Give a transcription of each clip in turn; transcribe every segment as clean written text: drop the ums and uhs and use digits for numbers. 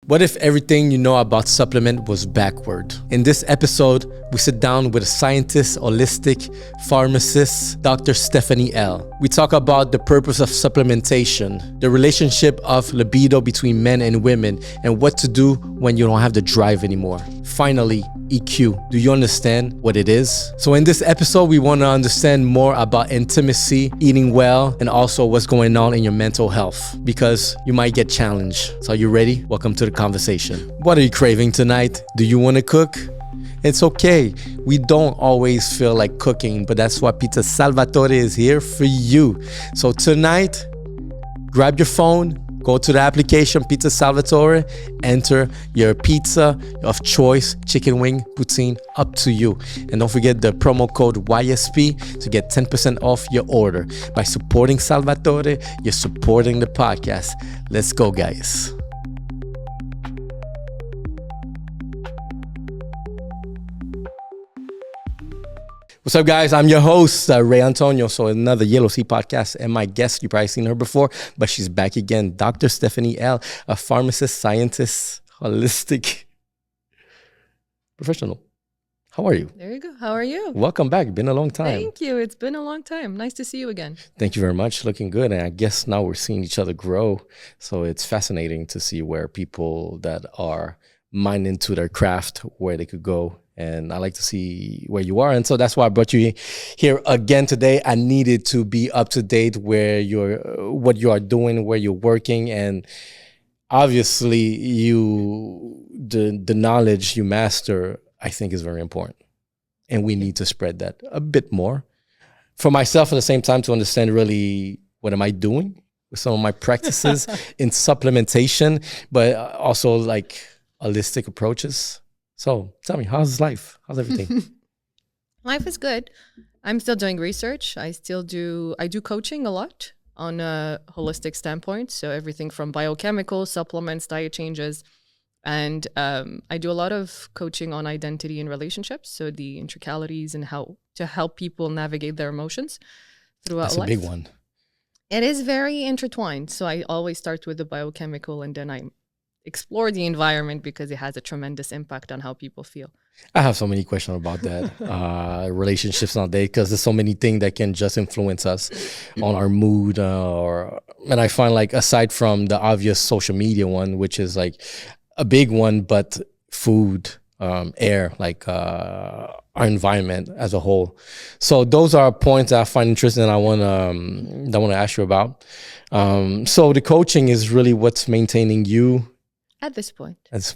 What if everything you know about supplement was backward? In this episode, we sit down with a scientist, holistic pharmacist, Dr. Stephanie Elle. We talk about the purpose of supplementation, the relationship of libido between men and women, and what to do when you don't have the drive anymore. Finally, EQ. Do you understand what it is? So in this episode, we want to understand more about intimacy, eating well, and also what's going on in your mental health, because you might get challenged. So are you ready? Welcome to the conversation. What are you craving tonight? Do you want to cook? It's okay. We don't always feel like cooking, but that's why Pizza Salvatore is here for you. So tonight, grab your phone, go to the application Pizza Salvatore, enter your pizza of choice, chicken wing, poutine, up to you. And don't forget the promo code YSP to get 10% off your order. By supporting Salvatore, you're supporting the podcast. Let's go, guys. What's up, guys? I'm your host, Ray Antonio. So another Yellow Sea podcast, and my guest, you've probably seen her before, but she's back again. Dr. Stephanie Elle, a pharmacist, scientist, holistic professional. How are you? There you go. How are you? Welcome back. Been a long time. Thank you. It's been a long time. Nice to see you again. Thank you very much. Looking good. And I guess now we're seeing each other grow. So it's fascinating to see where people that are minded into their craft, where they could go. And I like to see where you are. And so that's why I brought you here again today. I needed to be up to date where what you are doing, where you're working. And obviously the knowledge you master, I think, is very important. And we need to spread that a bit more. For myself, at the same time, to understand really what am I doing with some of my practices in supplementation, but also like holistic approaches. So tell me, how's life? How's everything? Life is good. I'm still doing research. I do coaching a lot on a holistic standpoint. So everything from biochemical supplements, diet changes. And I do a lot of coaching on identity and relationships. So the intricalities and how to help people navigate their emotions throughout life. That's a big one. It is very intertwined. So I always start with the biochemical, and then I explore the environment because it has a tremendous impact on how people feel. I have so many questions about that. Relationships nowadays, because there's so many things that can just influence us on our mood. And I find, like, aside from the obvious social media one, which is like a big one, but food, air, like our environment as a whole. So those are points that I find interesting and I want to ask you about. So the coaching is really what's maintaining you. At this point. That's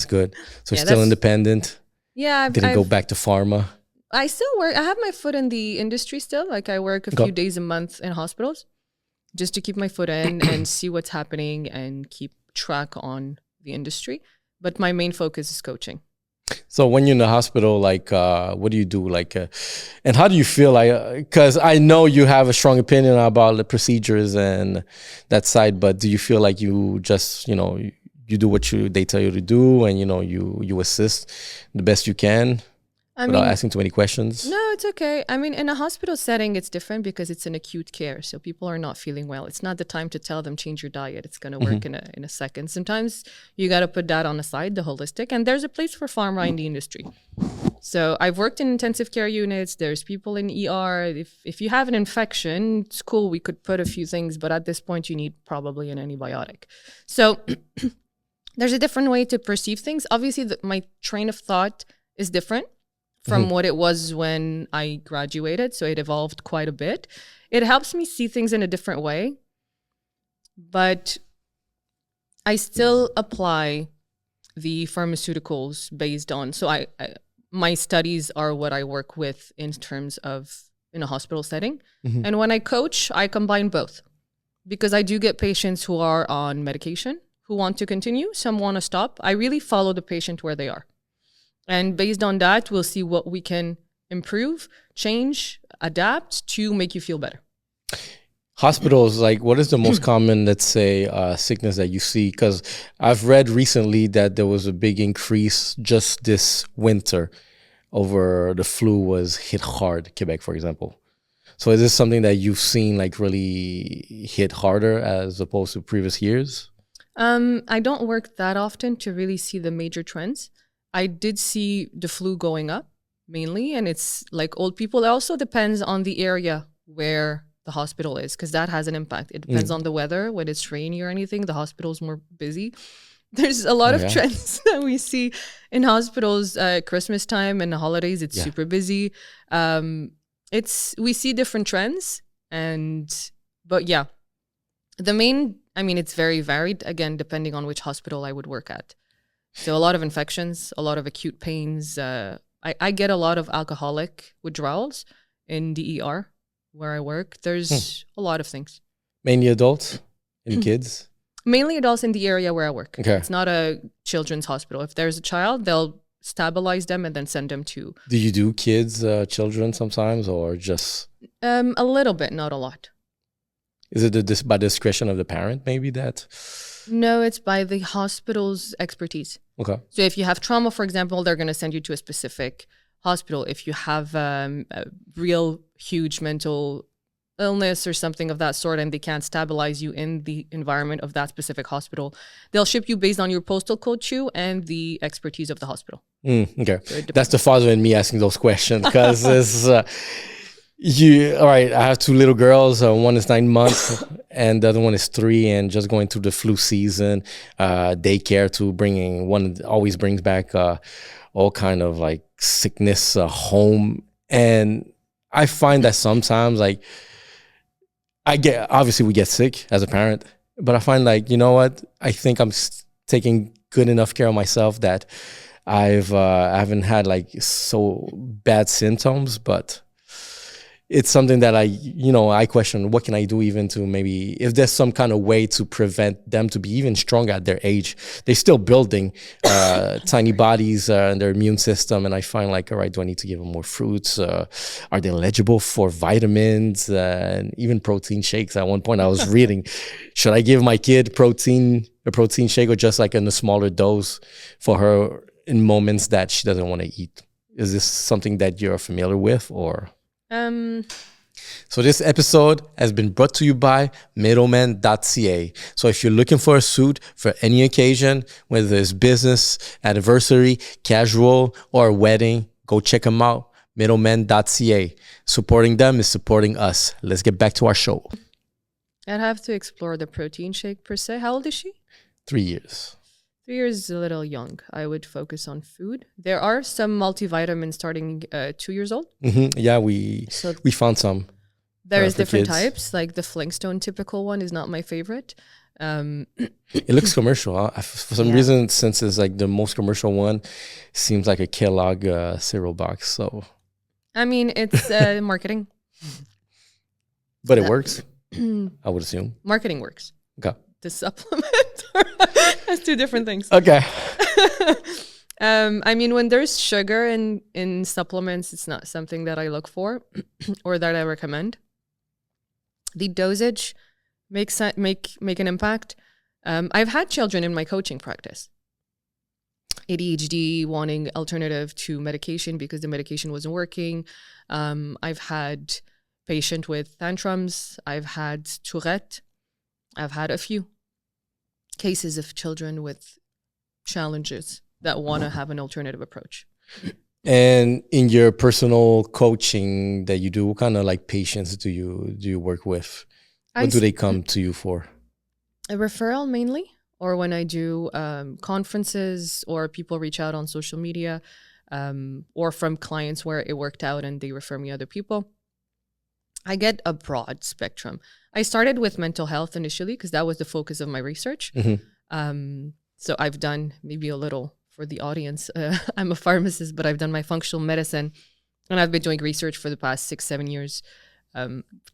good. So still independent. Yeah. Didn't go back to pharma. I still work. I have my foot in the industry still. Like I work a few days a month in hospitals just to keep my foot in and see what's happening and keep track on the industry. But my main focus is coaching. So when you're in the hospital, like, what do you do? Like, and how do you feel? Like, because I know you have a strong opinion about the procedures and that side, but do you feel like you just, you do what they tell you to do, and you assist the best you can without asking too many questions? No, it's okay. I mean, in a hospital setting, it's different because it's an acute care. So people are not feeling well. It's not the time to tell them change your diet. It's going to work in a second. Sometimes you got to put that on the side, the holistic, and there's a place for pharma in the industry. So I've worked in intensive care units. There's people in ER. If you have an infection, it's cool. We could put a few things, but at this point you need probably an antibiotic. So there's a different way to perceive things. Obviously, my train of thought is different from what it was when I graduated. So it evolved quite a bit. It helps me see things in a different way, but I still apply the pharmaceuticals based on, so my studies are what I work with in terms of in a hospital setting. And when I coach, I combine both because I do get patients who are on medication who want to continue, some want to stop. I really follow the patient where they are. And based on that, we'll see what we can improve, change, adapt to make you feel better. Hospitals, like, what is the most common, let's say, sickness that you see? Because I've read recently that there was a big increase just this winter over the flu was hit hard, Quebec, for example. So is this something that you've seen like really hit harder as opposed to previous years? I don't work that often to really see the major trends. I did see the flu going up mainly, and it's like old people. It also depends on the area where the hospital is, because that has an impact. It depends on the weather. When it's rainy or anything, the hospital's more busy. There's a lot Oh, of yeah. trends that we see in hospitals. Christmas time and the holidays, it's Yeah. super busy. We see different trends, but yeah, it's very varied, again, depending on which hospital I would work at. So a lot of infections, a lot of acute pains. I get a lot of alcoholic withdrawals in the ER where I work. There's a lot of things. Mainly adults and kids. Mainly adults in the area where I work. Okay. It's not a children's hospital. If there's a child, they'll stabilize them and then send them to... Do you do kids, children sometimes, or just... a little bit, not a lot. Is it by discretion of the parent, maybe that? No, it's by the hospital's expertise. Okay. So if you have trauma, for example, they're going to send you to a specific hospital. If you have a real huge mental illness or something of that sort and they can't stabilize you in the environment of that specific hospital, they'll ship you based on your postal code too and the expertise of the hospital. Okay. So that's the father in me asking those questions, because it's... all right, I have two little girls. One is 9 months and the other one is 3, and just going through the flu season, daycare too, one always brings back all kind of like sickness home. And I find that sometimes like obviously we get sick as a parent, but I find like, you know what? I think I'm taking good enough care of myself that I haven't had like so bad symptoms, but it's something that I question, what can I do even to maybe, if there's some kind of way to prevent them to be even strong at their age. They're still building tiny bodies and their immune system. And I find like, all right, do I need to give them more fruits? Are they eligible for vitamins and even protein shakes? At one point I was reading, should I give my kid a protein shake, or just like in a smaller dose for her in moments that she doesn't want to eat? Is this something that you're familiar with, or? So this episode has been brought to you by Middlemen.ca. So if you're looking for a suit for any occasion, whether it's business, anniversary, casual, or a wedding, go check them out. Middlemen.ca. Supporting them is supporting us. Let's get back to our show. I'd have to explore the protein shake per se. How old is she? 3 years. 3 years is a little young. I would focus on food. There are some multivitamins starting 2 years old. Yeah, we found some. There's different kids. types. Like the Flintstone typical one is not my favorite. It looks commercial. Huh? For some reason, since it's like the most commercial one, seems like a Kellogg cereal box. So, I mean, it's marketing. But it works, I would assume. Marketing works. Okay. The supplement that's 2 different things. Okay. I mean, when there's sugar in supplements, it's not something that I look for or that I recommend. The dosage make an impact. I've had children in my coaching practice. ADHD, wanting alternative to medication because the medication wasn't working. I've had patient with tantrums. I've had Tourette. I've had a few cases of children with challenges that want to have an alternative approach. And in your personal coaching that you do, what kind of like patients do you work with? What do they come to you for? A referral mainly, or when I do conferences or people reach out on social media, or from clients where it worked out and they refer me other people. I get a broad spectrum. I started with mental health initially because that was the focus of my research. So I've done maybe a little for the audience. I'm a pharmacist, but I've done my functional medicine, and I've been doing research for the past 6-7 years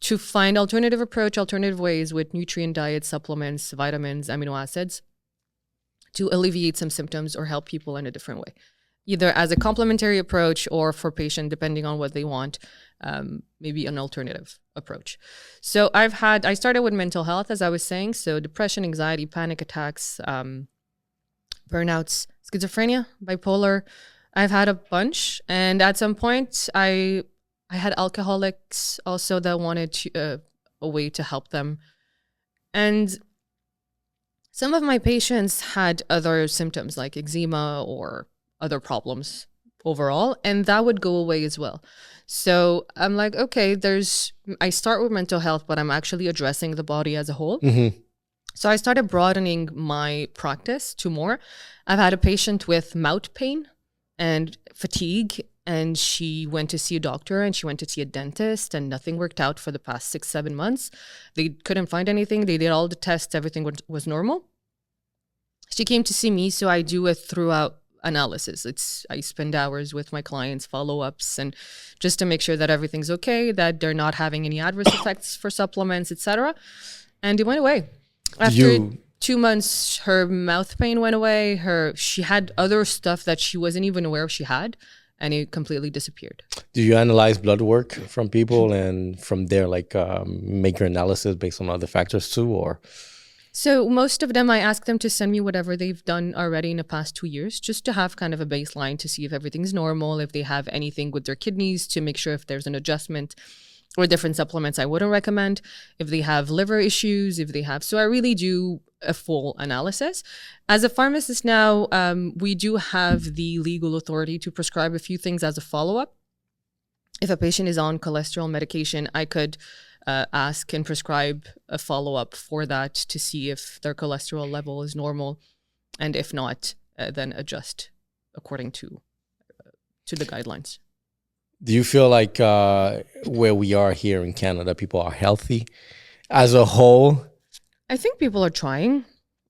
to find alternative ways with nutrient diet, supplements, vitamins, amino acids to alleviate some symptoms or help people in a different way, either as a complementary approach or for patient, depending on what they want, maybe an alternative approach. So I started with mental health, as I was saying. So depression, anxiety, panic attacks, burnouts, schizophrenia, bipolar. I've had a bunch. And at some point, I had alcoholics also that wanted a way to help them. And Some of my patients had other symptoms like eczema or other problems overall, and that would go away as well. So I'm like, okay, I start with mental health, but I'm actually addressing the body as a whole. So I started broadening my practice to more. I've had a patient with mouth pain and fatigue, and she went to see a doctor and she went to see a dentist, and nothing worked out for the past 6-7 months. They couldn't find anything. They did all the tests. Everything was normal. She came to see me, so I do a throughout analysis. I spend hours with my clients, follow-ups, and just to make sure that everything's okay, that they're not having any adverse effects for supplements, etc. And it went away. After 2 months, her mouth pain went away. She had other stuff that she wasn't even aware she had, and it completely disappeared. Do you analyze blood work from people and from there, like make your analysis based on other factors too, or? So most of them, I ask them to send me whatever they've done already in the past 2 years, just to have kind of a baseline to see if everything's normal, if they have anything with their kidneys, to make sure if there's an adjustment or different supplements I wouldn't recommend, if they have liver issues, if they have. So I really do a full analysis. As a pharmacist now, we do have the legal authority to prescribe a few things as a follow-up. If a patient is on cholesterol medication, I could ask and prescribe a follow-up for that to see if their cholesterol level is normal, and if not, then adjust according to the guidelines. Do you feel like where we are here in Canada, people are healthy as a whole? I think people are trying.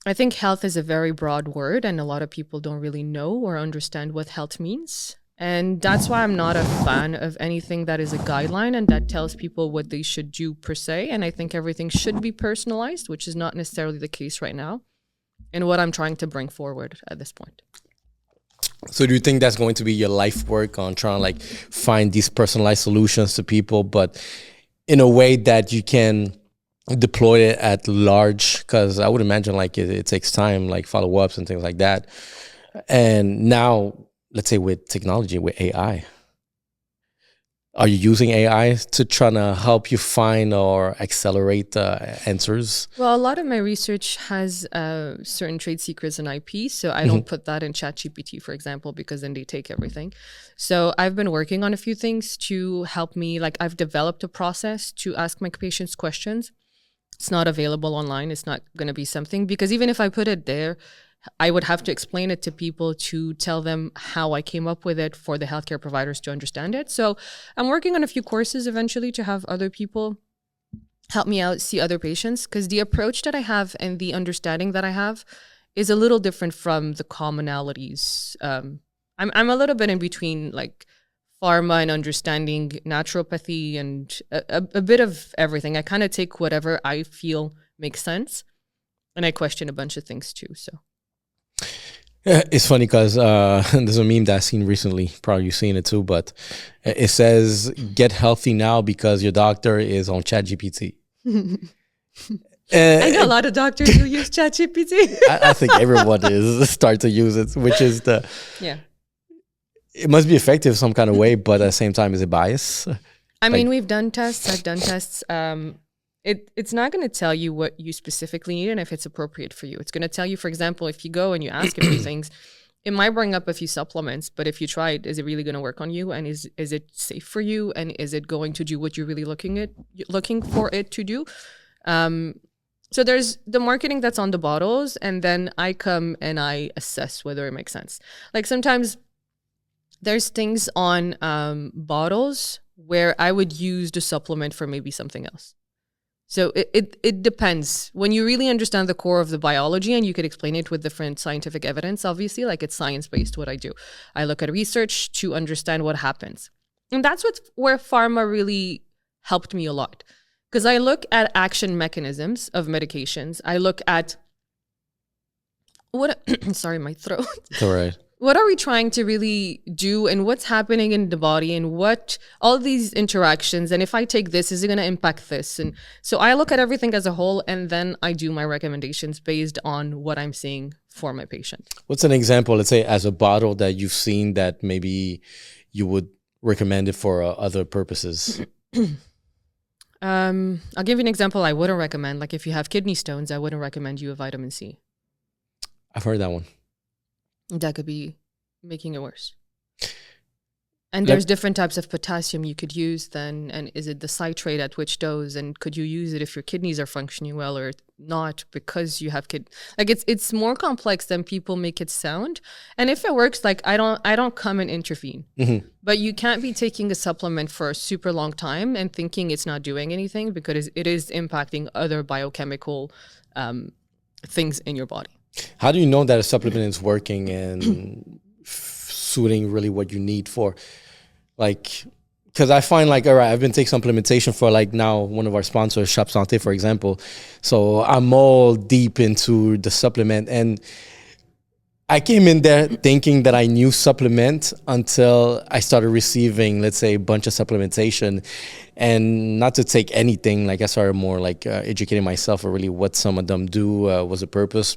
I think health is a very broad word, and a lot of people don't really know or understand what health means. And that's why I'm not a fan of anything that is a guideline and that tells people what they should do per se. And I think everything should be personalized, which is not necessarily the case right now, and what I'm trying to bring forward at this point. So do you think that's going to be your life work on trying to like find these personalized solutions to people, but in a way that you can deploy it at large? Because I would imagine like it takes time, like follow-ups and things like that. And now, let's say with technology, with AI, are you using AI to try to help you find or accelerate answers? Well, a lot of my research has certain trade secrets and IP, so I don't put that in ChatGPT, for example, because then they take everything. So I've been working on a few things to help me. Like I've developed a process to ask my patients questions. It's not available online. It's not going to be something, because even if I put it there, I would have to explain it to people to tell them how I came up with it for the healthcare providers to understand it. So I'm working on a few courses eventually to have other people help me out, see other patients, because the approach that I have and the understanding that I have is a little different from the commonalities. I'm a little bit in between like pharma and understanding naturopathy and a bit of everything. I kind of take whatever I feel makes sense, and I question a bunch of things too. So. Yeah, it's funny because there's a meme that I've seen recently, probably you've seen it too, but it says, get healthy now because your doctor is on ChatGPT. I know a lot of doctors who use ChatGPT. I think everyone is start to use it, which is yeah. It must be effective some kind of way, but at the same time, is it biased? I mean, we've done tests. I've done tests. It's not going to tell you what you specifically need and if it's appropriate for you. It's going to tell you, for example, if you go and you ask a few things, it might bring up a few supplements, but if you try it, is it really going to work on you? And is it safe for you? And is it going to do what you're really looking for it to do? So there's the marketing that's on the bottles, and then I come and I assess whether it makes sense. Like sometimes there's things on bottles where I would use the supplement for maybe something else. So it depends. When you really understand the core of the biology and you could explain it with different scientific evidence, obviously, like it's science-based what I do. I look at research to understand what happens. And that's where pharma really helped me a lot. Because I look at action mechanisms of medications. I look at sorry, my throat. It's all right. What are we trying to really do, and what's happening in the body, and what all these interactions, and if I take this, is it going to impact this? And so I look at everything as a whole, and then I do my recommendations based on what I'm seeing for my patient. What's an example, let's say, as a bottle that you've seen that maybe you would recommend it for other purposes? I'll give you an example I wouldn't recommend. Like if you have kidney stones, I wouldn't recommend you a vitamin C. I've heard that one. That could be making it worse. And there's different types of potassium you could use then. And is it the citrate at which dose? And could you use it if your kidneys are functioning well or not because you have it's more complex than people make it sound. And if it works, like I don't come and intervene. Mm-hmm. But you can't be taking a supplement for a super long time and thinking it's not doing anything because it is impacting other biochemical things in your body. How do you know that a supplement is working and suiting really what you need for, like, because I find like, all right, I've been taking supplementation for like now one of our sponsors, Shop Santé, for example. So I'm all deep into the supplement, and I came in there thinking that I knew supplement until I started receiving, let's say, a bunch of supplementation, and not to take anything. Like I started more like educating myself on really what some of them do, was the purpose.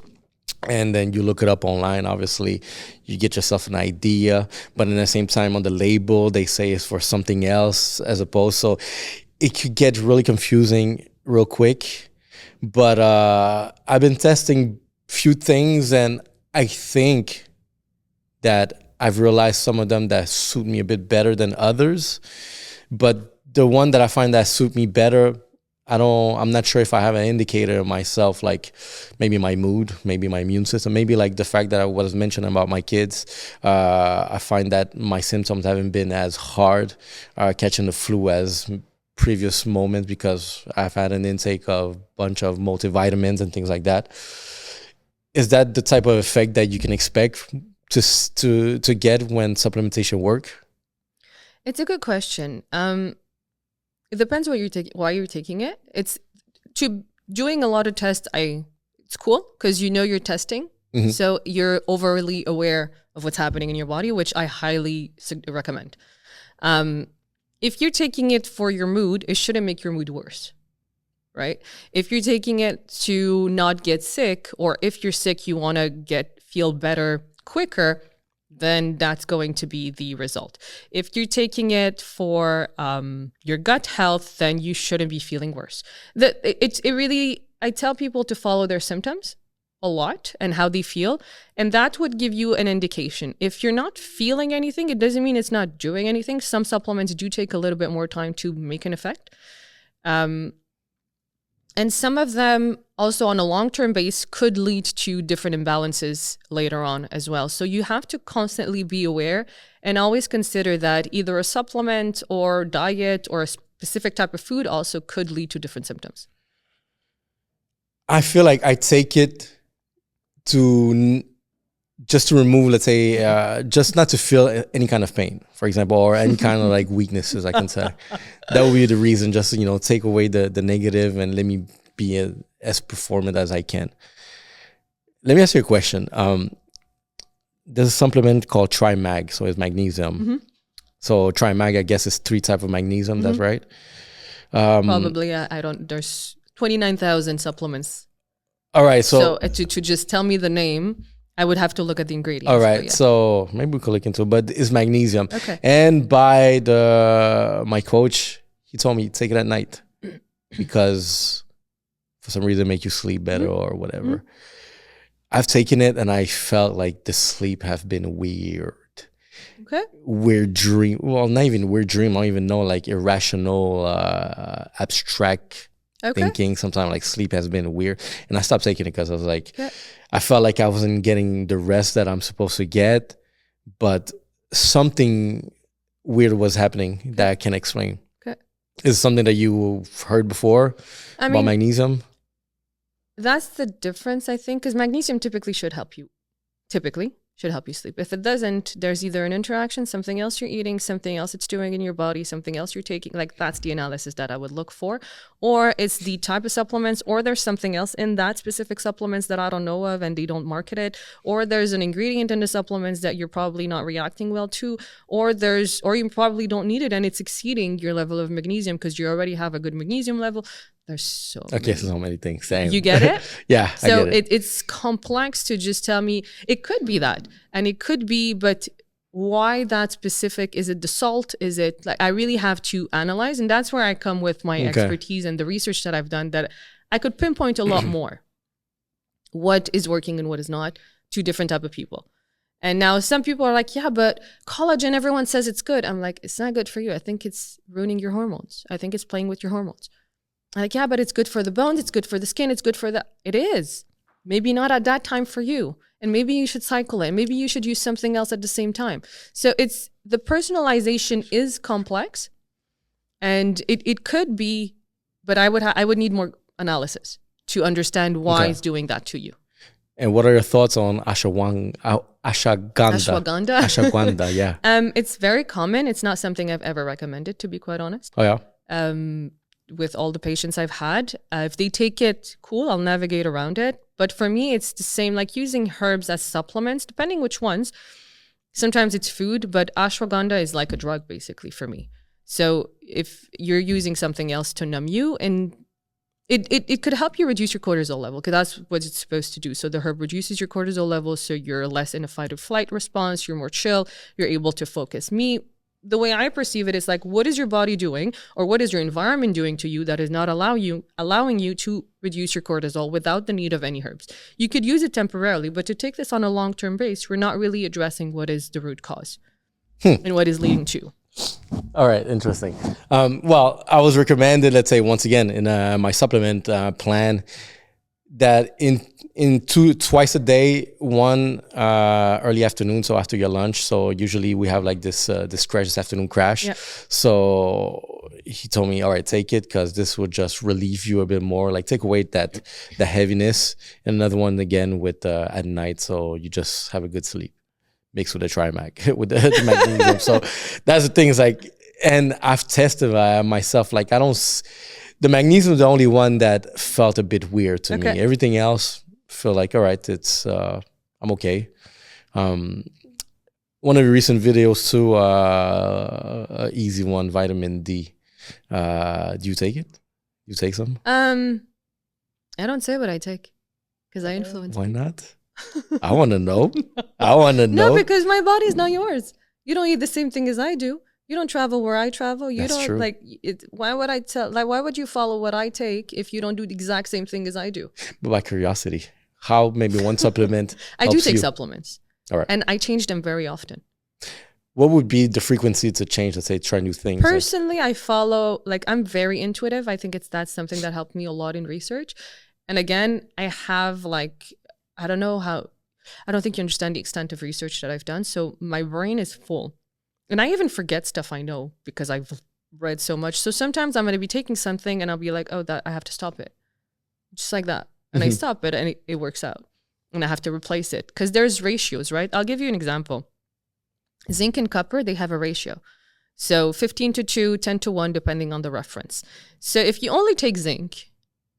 And then you look it up online, obviously, you get yourself an idea. But at the same time, on the label, they say it's for something else as opposed. So it could get really confusing real quick. But I've been testing few things, and I think that I've realized some of them that suit me a bit better than others. But the one that I find that suit me better, I'm not sure if I have an indicator of myself, like maybe my mood, maybe my immune system, maybe like the fact that I was mentioning about my kids. I find that my symptoms haven't been as hard catching the flu as previous moments because I've had an intake of a bunch of multivitamins and things like that. Is that the type of effect that you can expect to get when supplementation work? It's a good question. It depends why you're taking it. It's doing a lot of tests. It's cool because you're testing, mm-hmm. So you're overly aware of what's happening in your body, which I highly recommend. If you're taking it for your mood, it shouldn't make your mood worse, right? If you're taking it to not get sick, or if you're sick, you want to feel better quicker, then that's going to be the result. If you're taking it for your gut health, then you shouldn't be feeling worse. I tell people to follow their symptoms a lot and how they feel, and that would give you an indication. If you're not feeling anything, it doesn't mean it's not doing anything. Some supplements do take a little bit more time to make an effect. And some of them also on a long-term base could lead to different imbalances later on as well. So you have to constantly be aware and always consider that either a supplement or diet or a specific type of food also could lead to different symptoms. I feel like I take it just to remove, let's say, just not to feel any kind of pain, for example, or any kind of like weaknesses, I can say. That would be the reason, just to, take away the negative and let me be as performant as I can. Let me ask you a question. There's a supplement called Trimag, so it's magnesium. Mm-hmm. So Trimag, I guess, is 3 types of magnesium, mm-hmm. That's right? Probably, I don't, there's 29,000 supplements. All right, so to just tell me the name, I would have to look at the ingredients. All right, so maybe we could look into it, but it's magnesium. Okay. And by my coach, he told me take it at night because for some reason make you sleep better, mm-hmm. or whatever. Mm-hmm. I've taken it and I felt like the sleep have been weird. Okay. Weird dream. Well, not even weird dream. I don't even know, like irrational, abstract thinking. Sometimes like sleep has been weird. And I stopped taking it because I was like, I felt like I wasn't getting the rest that I'm supposed to get, but something weird was happening that I can't explain. Okay. Is it something that you've heard before about magnesium? That's the difference, I think, because magnesium typically should help you sleep. If it doesn't, there's either an interaction, something else you're eating, something else it's doing in your body, something else you're taking. Like that's the analysis that I would look for. Or it's the type of supplements, or there's something else in that specific supplements that I don't know of and they don't market it. Or there's an ingredient in the supplements that you're probably not reacting well to. Or you probably don't need it and it's exceeding your level of magnesium because you already have a good magnesium level. There's so many things. Same. You get it? Yeah. So I get it. It's complex to just tell me. It could be that, and it could be, but why that specific? Is it the salt? Is it like I really have to analyze, and that's where I come with my expertise and the research that I've done. That I could pinpoint a lot more what is working and what is not two different type of people. And now some people are like, yeah, but collagen, everyone says it's good. I'm like, it's not good for you. I think it's ruining your hormones. I think it's playing with your hormones. I'm like, yeah, but it's good for the bones. It's good for the skin. It's good for the... It is. Maybe not at that time for you. And maybe you should cycle it. Maybe you should use something else at the same time. So it's... The personalization is complex. And it could be... But I would need more analysis to understand why it's doing that to you. And what are your thoughts on ashwagandha? Ashwagandha, yeah. It's very common. It's not something I've ever recommended, to be quite honest. Oh, yeah? With all the patients I've had, if they take it, cool, I'll navigate around it. But for me, it's the same, like using herbs as supplements, depending which ones. Sometimes it's food, but ashwagandha is like a drug, basically, for me. So if you're using something else to numb you, and it could help you reduce your cortisol level, because that's what it's supposed to do. So the herb reduces your cortisol level, so you're less in a fight or flight response, you're more chill, you're able to focus. The way I perceive it is like, what is your body doing, or what is your environment doing to you that is not allowing you to reduce your cortisol without the need of any herbs? You could use it temporarily, but to take this on a long-term base, we're not really addressing what is the root cause and what is leading to. All right, interesting. Well, I was recommended, let's say once again, in my supplement plan, that twice a day, one early afternoon, so after your lunch. So usually we have like this crash, this afternoon crash. Yep. So he told me, all right, take it, because this would just relieve you a bit more, like take away the heaviness. And another one again with at night, so you just have a good sleep, mixed with the Trimac, with the magnesium. So that's the thing, is like, and I've tested myself, like the magnesium is the only one that felt a bit weird to me. Everything else feel like, all right, it's I'm okay. One of the recent videos too, easy one, vitamin D. Do you take it? You take some? I don't say what I take, because I influence. Why not? I want to know. I want to know. No, because my body is not yours. You don't eat the same thing as I do. You don't travel where I travel. You That's don't true. Like it. Why would I tell? Like, why would you follow what I take if you don't do the exact same thing as I do? But by curiosity, how maybe one supplement? I do take supplements. All right, and I change them very often. What would be the frequency to change? Let's say try new things. Personally, I follow. Like, I'm very intuitive. I think that's something that helped me a lot in research. And again, I have like, I don't think you understand the extent of research that I've done. So my brain is full. And I even forget stuff I know because I've read so much. So sometimes I'm going to be taking something and I'll be like, oh, I have to stop it. Just like that. And I stop it and it works out. And I have to replace it. Because there's ratios, right? I'll give you an example. Zinc and copper, they have a ratio. So 15:2, 10:1, depending on the reference. So if you only take zinc,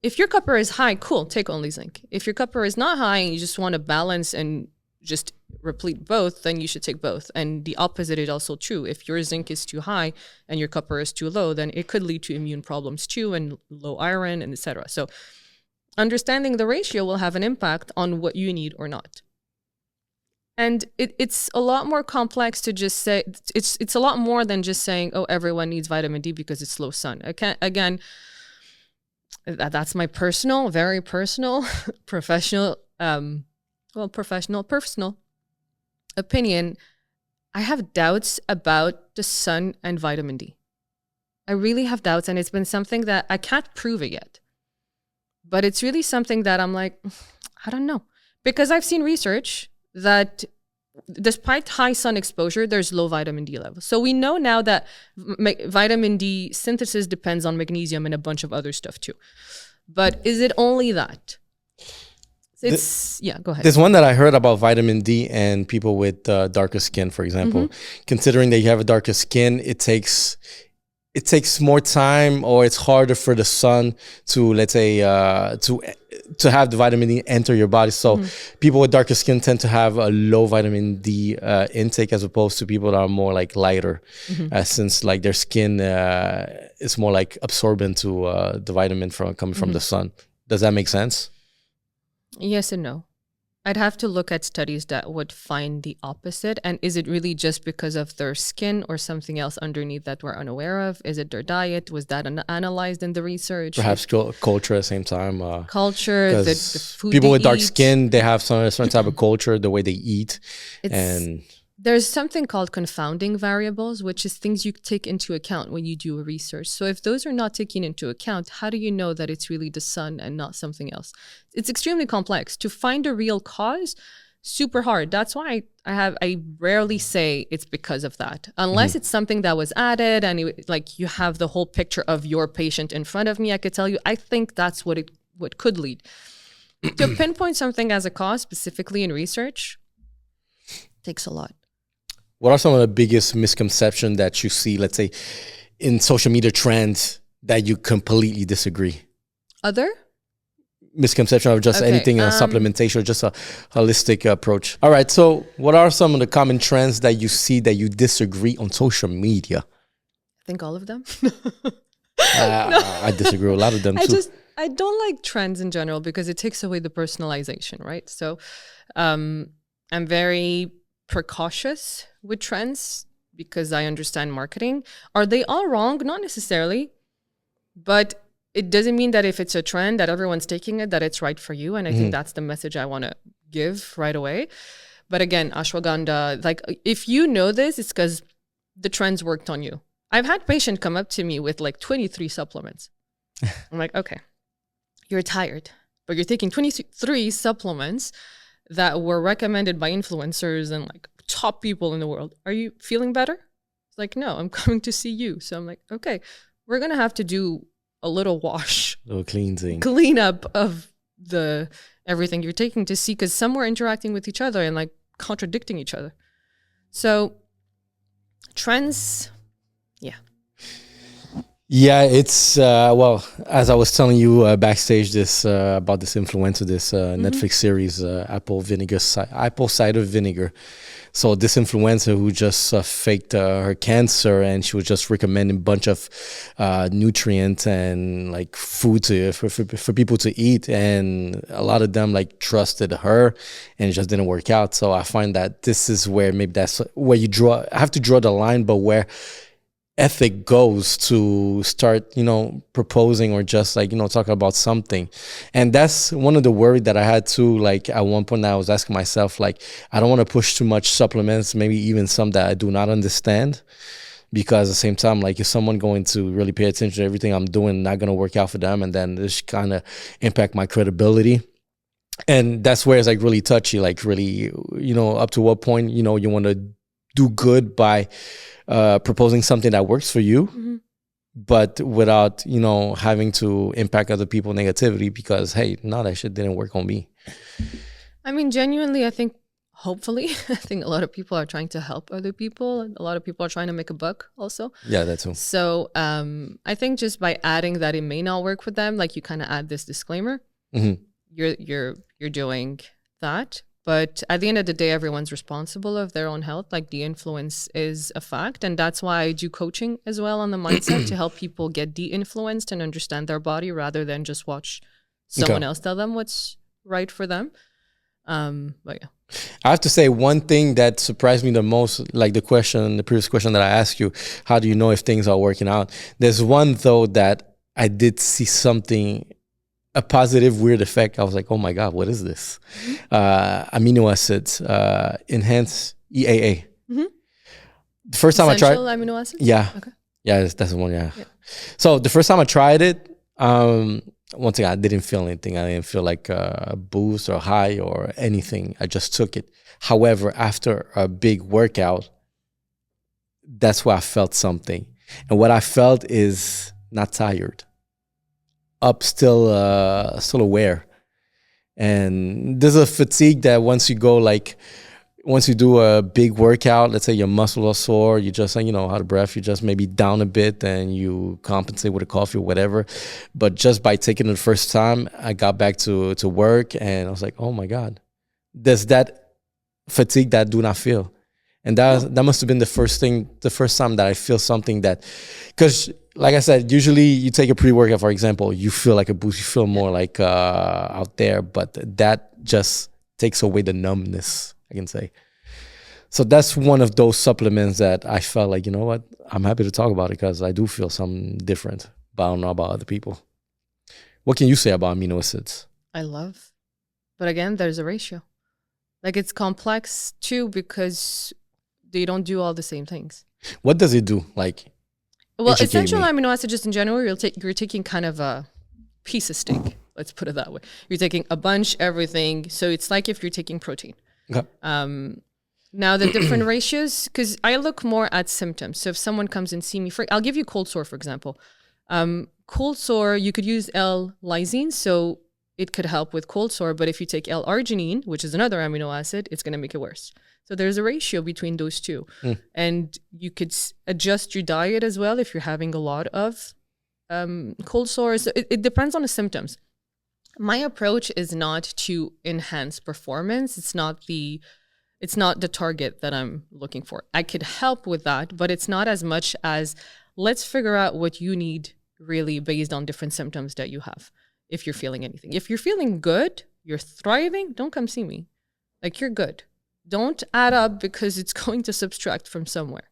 if your copper is high, cool, take only zinc. If your copper is not high and you just want to balance and just replete both, then you should take both. And the opposite is also true. If your zinc is too high and your copper is too low, then it could lead to immune problems too, and low iron, and etc. So understanding the ratio will have an impact on what you need or not. And it's a lot more complex to just say, it's a lot more than just saying, oh, everyone needs vitamin D because it's low sun. Again, that's my personal, very personal, professional opinion. I have doubts about the sun and vitamin D. I really have doubts, and it's been something that I can't prove it yet. But it's really something that I'm like, I don't know. Because I've seen research that despite high sun exposure, there's low vitamin D levels. So we know now that vitamin D synthesis depends on magnesium and a bunch of other stuff too. But is it only that? Go ahead. There's one that I heard about vitamin D and people with darker skin, for example. Considering that you have a darker skin, it takes more time, or it's harder for the sun to, let's say, to have the vitamin D enter your body. So people with darker skin tend to have a low vitamin D intake, as opposed to people that are more like lighter, since like their skin is more like absorbent to the vitamin coming from the sun. Does that make sense? Yes and no. I'd have to look at studies that would find the opposite. And is it really just because of their skin or something else underneath that we're unaware of? Is it their diet? Was that analyzed in the research? Perhaps culture at the same time. Culture, the food people they with dark eat. skin, they have some certain type of culture, the way they eat. There's something called confounding variables, which is things you take into account when you do a research. So if those are not taken into account, how do you know that it's really the sun and not something else? It's extremely complex. To find a real cause, super hard. That's why I rarely say it's because of that, unless it's something that was added and like you have the whole picture of your patient in front of me. I could tell you, I think that's what could lead. To pinpoint something as a cause, specifically in research, takes a lot. What are some of the biggest misconceptions that you see, let's say, in social media trends that you completely disagree? Other? Misconception of just anything, supplementation, or just a holistic approach. All right, so what are some of the common trends that you see that you disagree on social media? I think all of them. I disagree with a lot of them too. I don't like trends in general because it takes away the personalization, right? So I'm very precautious with trends because I understand marketing. Are they all wrong? Not necessarily, but it doesn't mean that if it's a trend that everyone's taking it, that it's right for you. And I think that's the message I want to give right away. But again, ashwagandha, like if you know this, it's because the trends worked on you. I've had patients come up to me with like 23 supplements. I'm like, okay, you're tired, but you're taking 23 supplements that were recommended by influencers and like top people in the world. Are you feeling better? It's like, no, I'm coming to see you. So I'm like, okay, we're going to have to do a little wash, a little cleansing, cleanup of the everything you're taking to see, because some were interacting with each other and like contradicting each other. So trends, yeah. Yeah, it's well, as I was telling you backstage this about this influencer, this Netflix series, apple cider vinegar. So this influencer who just faked her cancer, and she was just recommending a bunch of nutrients and like food for people to eat, and a lot of them like trusted her, and it just didn't work out. So I find that this is where maybe that's where I have to draw the line, but where ethic goes to start, proposing or just like, talking about something. And that's one of the worry that I had too. Like at one point I was asking myself, like, I don't want to push too much supplements, maybe even some that I do not understand, because at the same time, like if someone going to really pay attention to everything I'm doing, not going to work out for them, and then this kind of impact my credibility. And that's where it's like really touchy, like really, up to what point, you want to do good by proposing something that works for you, but without, having to impact other people negatively because, hey, no, that shit didn't work on me. I mean, genuinely, I think, hopefully, I think a lot of people are trying to help other people. And a lot of people are trying to make a buck also. Yeah, that too. So I think just by adding that it may not work for them, like you kind of add this disclaimer, you're doing that. But at the end of the day, everyone's responsible of their own health. Like the influence is a fact. And that's why I do coaching as well on the mindset to help people get de-influenced and understand their body rather than just watch someone else tell them what's right for them. But yeah. I have to say one thing that surprised me the most, like the previous question that I asked you, how do you know if things are working out? There's one though that I did see something, a positive weird effect. I was like, oh my God, what is this? Amino acids, enhanced EAA. The first time Essential I tried amino acids? Yeah. Okay. Yeah, that's the one, yeah. So the first time I tried it, once again, I didn't feel anything. I didn't feel like a boost or high or anything. I just took it. However, after a big workout, that's where I felt something. And what I felt is not tired. Up, still aware. And there's a fatigue that once you do a big workout, let's say your muscles are sore, you just, out of breath, you just maybe down a bit and you compensate with a coffee or whatever. But just by taking it the first time, I got back to work and I was like, oh my God, there's that fatigue that I do not feel. And that must have been the first time that I feel something that, because like I said, usually you take a pre-workout, for example, you feel like a boost, you feel more like out there, but that just takes away the numbness, I can say. So that's one of those supplements that I felt like, you know what, I'm happy to talk about it because I do feel something different, but I don't know about other people. What can you say about amino acids? I love. But again, there's a ratio. Like it's complex too because they don't do all the same things. What does it do? Like, well, educate essential me. amino acids just in general, you're taking kind of a piece of steak. Let's put it that way. You're taking a bunch, everything. So it's like if you're taking protein. Okay. Now the different ratios, because I look more at symptoms. So if someone comes and see me, I'll give you cold sore, for example. Cold sore, you could use L lysine, so it could help with cold sore. But if you take L arginine, which is another amino acid, it's going to make it worse. So there's a ratio between those two. And you could adjust your diet as well if you're having a lot of cold sores. So it depends on the symptoms. My approach is not to enhance performance. It's not the target that I'm looking for. I could help with that, but it's not as much as let's figure out what you need really based on different symptoms that you have. If you're feeling anything, if you're feeling good, you're thriving, don't come see me. Like you're good. Don't add up because it's going to subtract from somewhere.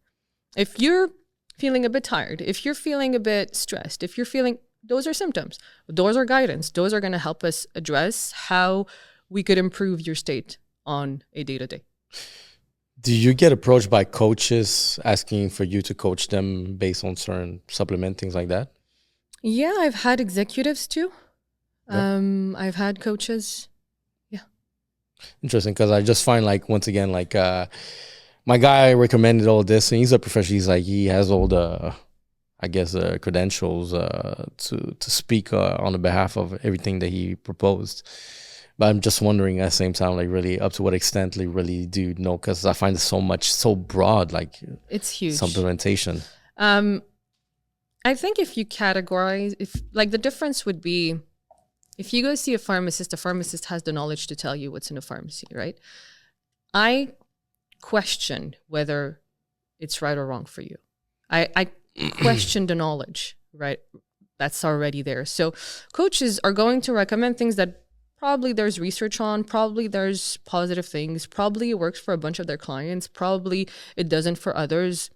If you're feeling a bit tired, if you're feeling a bit stressed, if you're feeling, those are symptoms. Those are guidance. Those are going to help us address how we could improve your state on a day-to-day. Do you get approached by coaches asking for you to coach them based on certain supplement, things like that? Yeah, I've had executives too. Yeah. I've had coaches. Yeah. Interesting, because I just find like, once again, like my guy recommended all this and he's a professional. He's like, he has all the, I guess, credentials to speak on the behalf of everything that he proposed. But I'm just wondering at the same time, like really up to what extent they really do know, because I find it so broad, like it's huge. Supplementation. I think if you categorize, like the difference would be, if you go see a pharmacist has the knowledge to tell you what's in a pharmacy, right? I question whether it's right or wrong for you. I question the knowledge, right? That's already there. So coaches are going to recommend things that probably there's research on, probably there's positive things, probably it works for a bunch of their clients, probably it doesn't for others.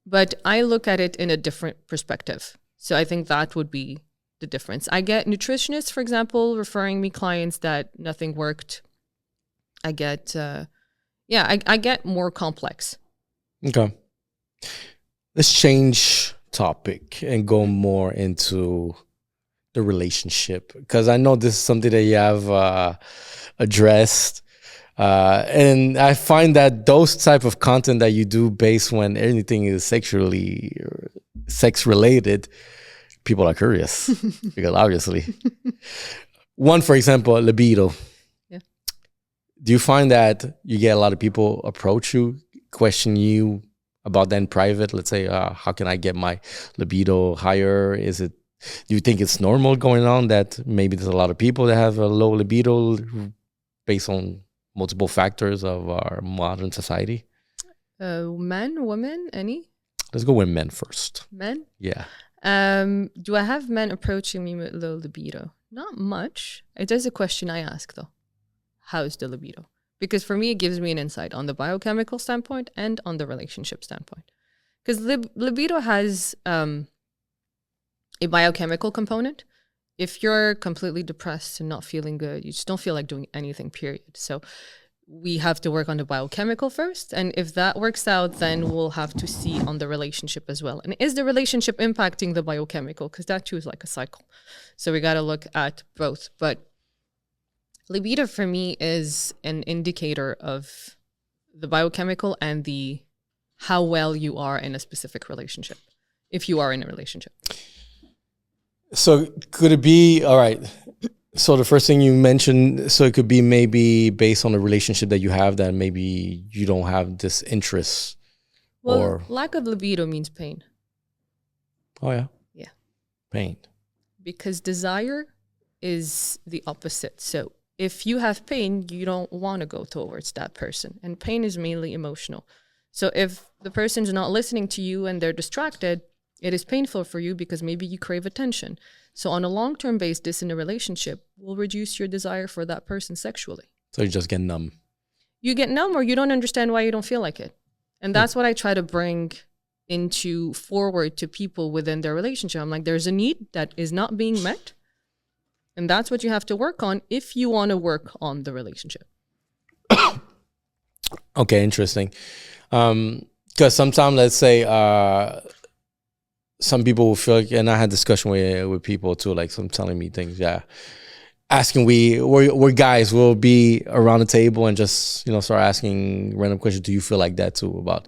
But I look at it in a different perspective. So I think that would be the difference. I get nutritionists, for example, referring me clients that nothing worked. I get, I get more complex. Okay. Let's change topic and go more into the relationship, because I know this is something that you have addressed. And I find that those type of content that you do based when anything is sex related, people are curious because obviously one, for example, libido. Yeah. Do you find that you get a lot of people approach you, question you about that in private? Let's say, how can I get my libido higher? Do you think it's normal going on that maybe there's a lot of people that have a low libido based on multiple factors of our modern society? Men, women, any? Let's go with men first. Men? Yeah. Do I have men approaching me with low libido? Not much. It is a question I ask though. How's the libido? Because for me, it gives me an insight on the biochemical standpoint and on the relationship standpoint. Because libido has a biochemical component. If you're completely depressed and not feeling good, you just don't feel like doing anything, period. So we have to work on the biochemical first. And if that works out, then we'll have to see on the relationship as well. And is the relationship impacting the biochemical? Because that too is like a cycle. So we got to look at both. But libido for me is an indicator of the biochemical and the how well you are in a specific relationship, if you are in a relationship. So could it be, all right, so the first thing you mentioned, so it could be maybe based on the relationship that you have that maybe you don't have this interest. Well, or lack of libido means pain. Oh, yeah. Yeah. Pain. Because desire is the opposite. So if you have pain, you don't want to go towards that person. And pain is mainly emotional. So if the person's not listening to you and they're distracted, it is painful for you because maybe you crave attention. So on a long-term basis in a relationship will reduce your desire for that person sexually. So you just get numb. You get numb or you don't understand why you don't feel like it. And that's what I try to bring into forward to people within their relationship. I'm like, there's a need that is not being met. And that's what you have to work on if you want to work on the relationship. Okay, interesting. Because sometimes, let's say, some people will feel like, and I had discussion with people too, like some telling me things, asking we're guys, we'll be around the table and just, start asking random questions. Do you feel like that too about?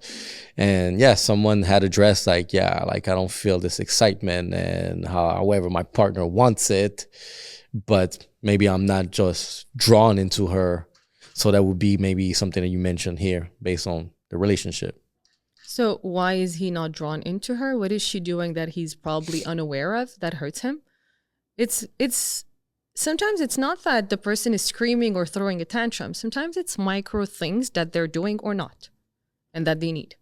And someone had addressed like, I don't feel this excitement, and however my partner wants it, but maybe I'm not just drawn into her. So that would be maybe something that you mentioned here based on the relationship. So why is he not drawn into her? What is she doing that he's probably unaware of that hurts him? It's sometimes it's not that the person is screaming or throwing a tantrum. Sometimes it's micro things that they're doing or not and that they need.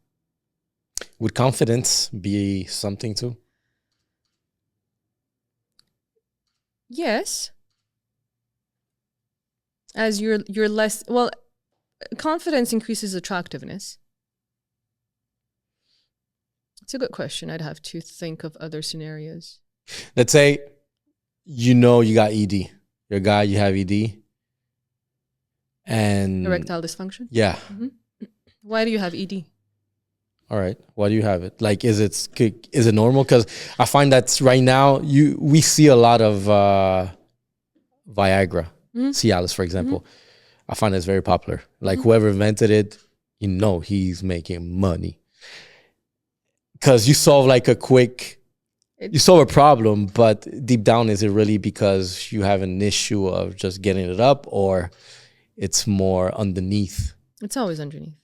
Would confidence be something too? Yes. As you're less, confidence increases attractiveness. It's a good question. I'd have to think of other scenarios. Let's say, you got ED. You're a guy, you have ED. And Erectile dysfunction? Yeah. Mm-hmm. Why do you have ED? All right. Why do you have it? Like, is it normal? Because I find that right now we see a lot of Viagra, Cialis, for example. Mm-hmm. I find that's very popular. Like whoever invented it, he's making money. Because you solve like you solve a problem, but deep down, is it really because you have an issue of just getting it up, or it's more underneath? It's always underneath.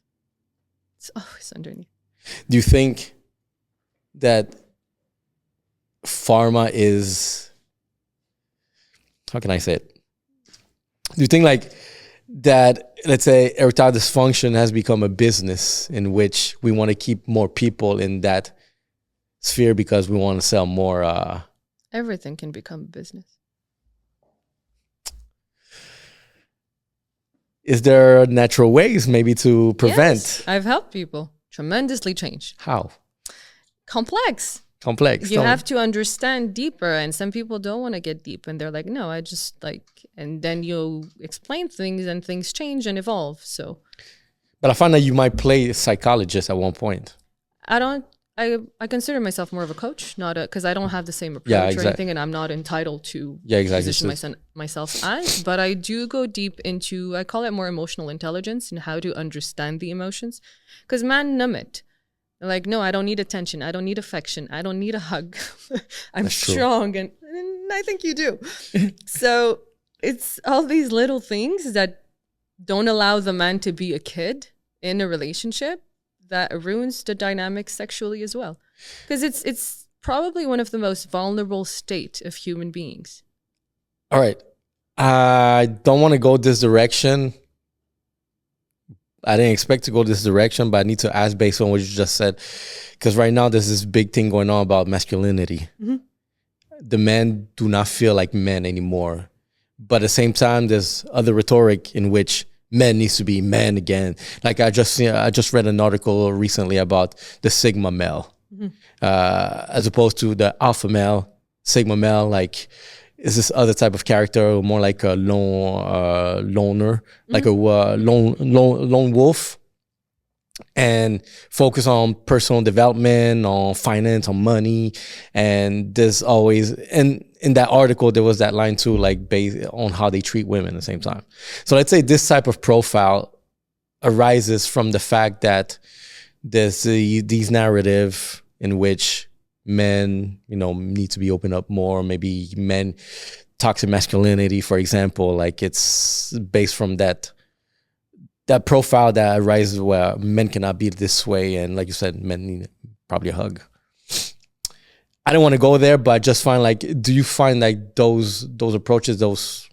It's always underneath. Do you think that pharma is, how can I say it? Do you think like that, let's say, erectile dysfunction has become a business in which we want to keep more people in that sphere because we want to sell more? Everything can become a business. Is there natural ways maybe to prevent? Yes, I've helped people tremendously change. How? Complex. You have to understand deeper, and some people don't want to get deep, and they're like, no, I just like, and then you explain things and things change and evolve. So, but I find that you might play a psychologist at one point. I consider myself more of a coach, not because I don't have the same approach or anything, and I'm not entitled to position myself as, but I do go deep into, I call it more emotional intelligence and how to understand the emotions, because man numb it. Like, no, I don't need attention. I don't need affection. I don't need a hug. I'm strong. And I think you do. So it's all these little things that don't allow the man to be a kid in a relationship that ruins the dynamic sexually as well. Because it's probably one of the most vulnerable state of human beings. All right. I don't want to go this direction. I didn't expect to go this direction, but I need to ask based on what you just said. Because right now there's this big thing going on about masculinity. Mm-hmm. The men do not feel like men anymore. But at the same time, there's other rhetoric in which men needs to be men again. Like I just read an article recently about the Sigma male, as opposed to the alpha male. Sigma male, like, is this other type of character, more like a loner, like a lone wolf, and focus on personal development, on finance, on money. And there's always, and in that article, there was that line too, like based on how they treat women at the same time. So let's say this type of profile arises from the fact that there's these narrative in which men, need to be opened up more. Maybe men, toxic masculinity, for example, like it's based from that profile that arises where men cannot be this way. And like you said, men need probably a hug. I don't want to go there, but I just find like, do you find like those approaches, those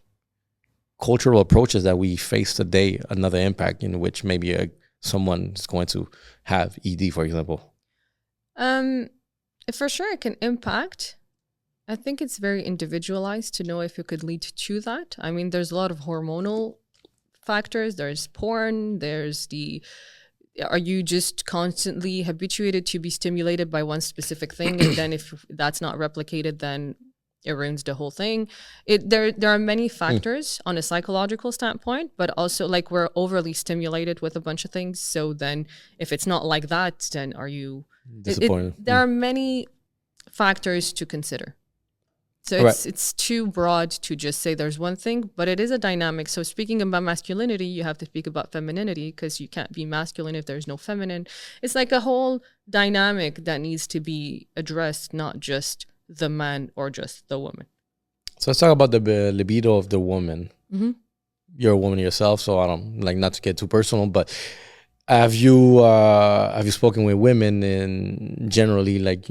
cultural approaches that we face today, another impact in which maybe someone is going to have ED, for example? For sure, it can impact. I think it's very individualized to know if it could lead to that. I mean, there's a lot of hormonal factors. There's porn. Are you just constantly habituated to be stimulated by one specific thing, and then if that's not replicated, then it ruins the whole thing. There are many factors on a psychological standpoint, but also like we're overly stimulated with a bunch of things. So then if it's not like that, then are you disappointed? There are many factors to consider. So it's too broad to just say there's one thing, but it is a dynamic. So speaking about masculinity, you have to speak about femininity, because you can't be masculine if there's no feminine. It's like a whole dynamic that needs to be addressed, not just the man or just the woman. So let's talk about the libido of the woman. Mm-hmm. You're a woman yourself, so I don't like, not to get too personal, but have you spoken with women and generally like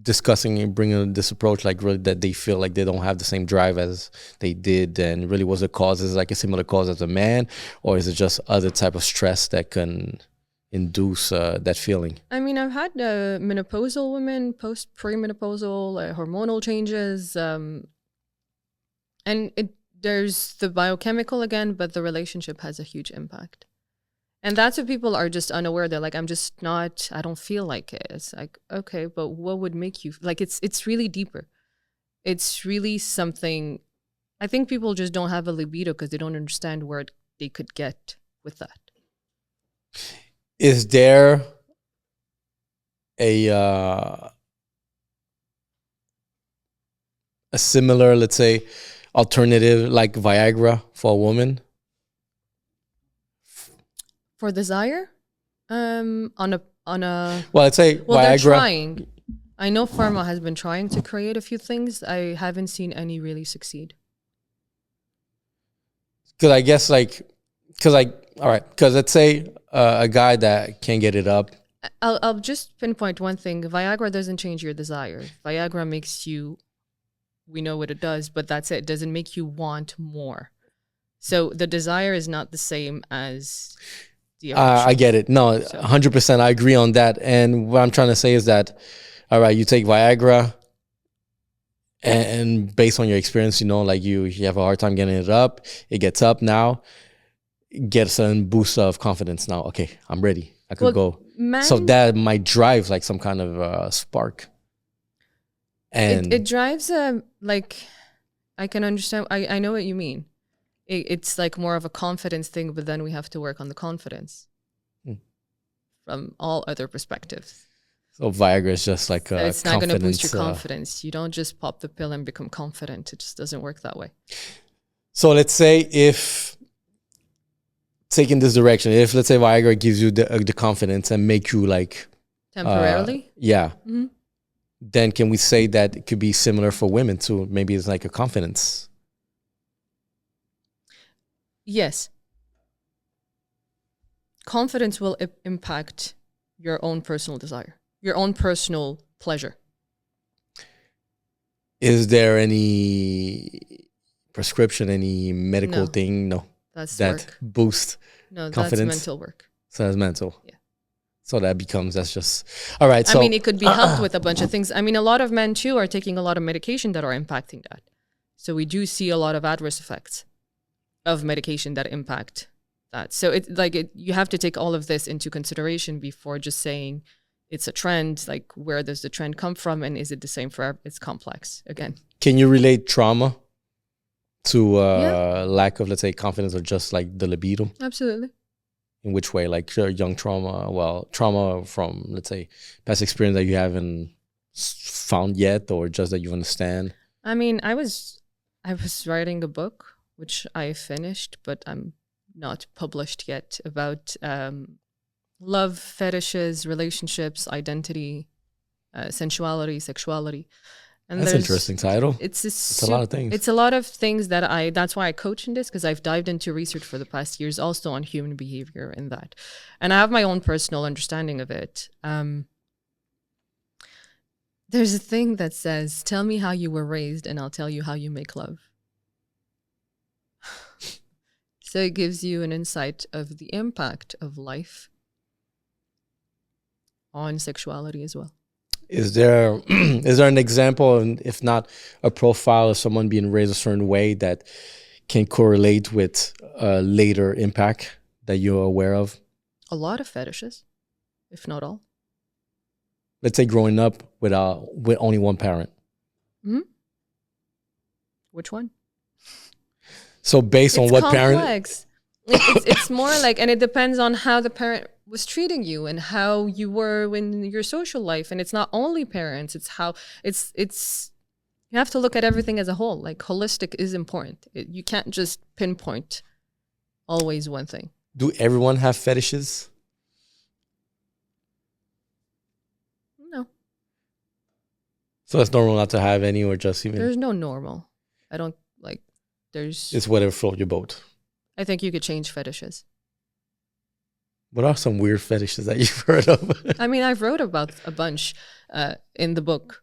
discussing and bringing this approach, like really that they feel like they don't have the same drive as they did, and really was the cause is like a similar cause as a man, or is it just other type of stress that can induce that feeling? I mean, I've had menopausal women, premenopausal hormonal changes, and there's the biochemical again, but the relationship has a huge impact. And that's what people are just unaware. They're like, I don't feel like it. It's like, okay, but what would make you, like, it's really deeper. It's really something, I think people just don't have a libido because they don't understand where they could get with that. Is there a similar, let's say, alternative like Viagra for a woman? For desire? On a well, let's say well, Viagra. they're trying. I know pharma has been trying to create a few things. I haven't seen any really succeed. Because I guess all right, because let's say a guy that can't get it up. I'll just pinpoint one thing. Viagra doesn't change your desire. Viagra makes you, we know what it does, but that's it. It doesn't make you want more. So the desire is not the same as the I get it. No, 100%. I agree on that. And what I'm trying to say is that, all right, you take Viagra, and based on your experience, you know, like you have a hard time getting it up. It gets up now. Get a certain boost of confidence now. Okay, I'm ready. I could go. So that might drive like some kind of spark. And it drives like, I can understand. I know what you mean. It's like more of a confidence thing, but then we have to work on the confidence from all other perspectives. So Viagra is just like a it's not going to boost your confidence. You don't just pop the pill and become confident. It just doesn't work that way. So let's say if taking this direction, if let's say Viagra gives you the confidence and make you like temporarily, then can we say that it could be similar for women too? Maybe it's like a confidence. Yes. Confidence will impact your own personal desire, your own personal pleasure. Is there any prescription, any medical thing? No. That's that work. Boost confidence? That's mental work. So that's mental. Yeah. So that's just, all right. So I mean, it could be helped with a bunch of things. I mean, a lot of men too are taking a lot of medication that are impacting that. So we do see a lot of adverse effects of medication that impact that. So you have to take all of this into consideration before just saying it's a trend. Like, where does the trend come from, and is it the same for? It's complex again. Can you relate trauma to lack of, let's say, confidence, or just like the libido? Absolutely. In which way? Like young trauma? Well, trauma from, let's say, past experience that you haven't found yet, or just that you understand? I mean, I was writing a book, which I finished, but I'm not published yet, about love, fetishes, relationships, identity, sensuality, sexuality. And that's an interesting title. It's a lot of things. It's a lot of things that's why I coach in this, because I've dived into research for the past years also on human behavior in that. And I have my own personal understanding of it. There's a thing that says, tell me how you were raised and I'll tell you how you make love. So it gives you an insight of the impact of life on sexuality as well. Is there an example, and if not, a profile of someone being raised a certain way that can correlate with a later impact that you're aware of? A lot of fetishes, if not all. Let's say growing up with only one parent. Hmm. Which one? So based on It's what complex. It's more like, and it depends on how the parent was treating you and how you were in your social life. And it's not only parents, it's how it's you have to look at everything as a whole. Like holistic is important. You can't just pinpoint always one thing. Do everyone have fetishes? No. So it's normal not to have any, or just even There's no normal. I don't like there's it's whatever float your boat. I think you could change fetishes. What are some weird fetishes that you've heard of? I mean, I've wrote about a bunch in the book.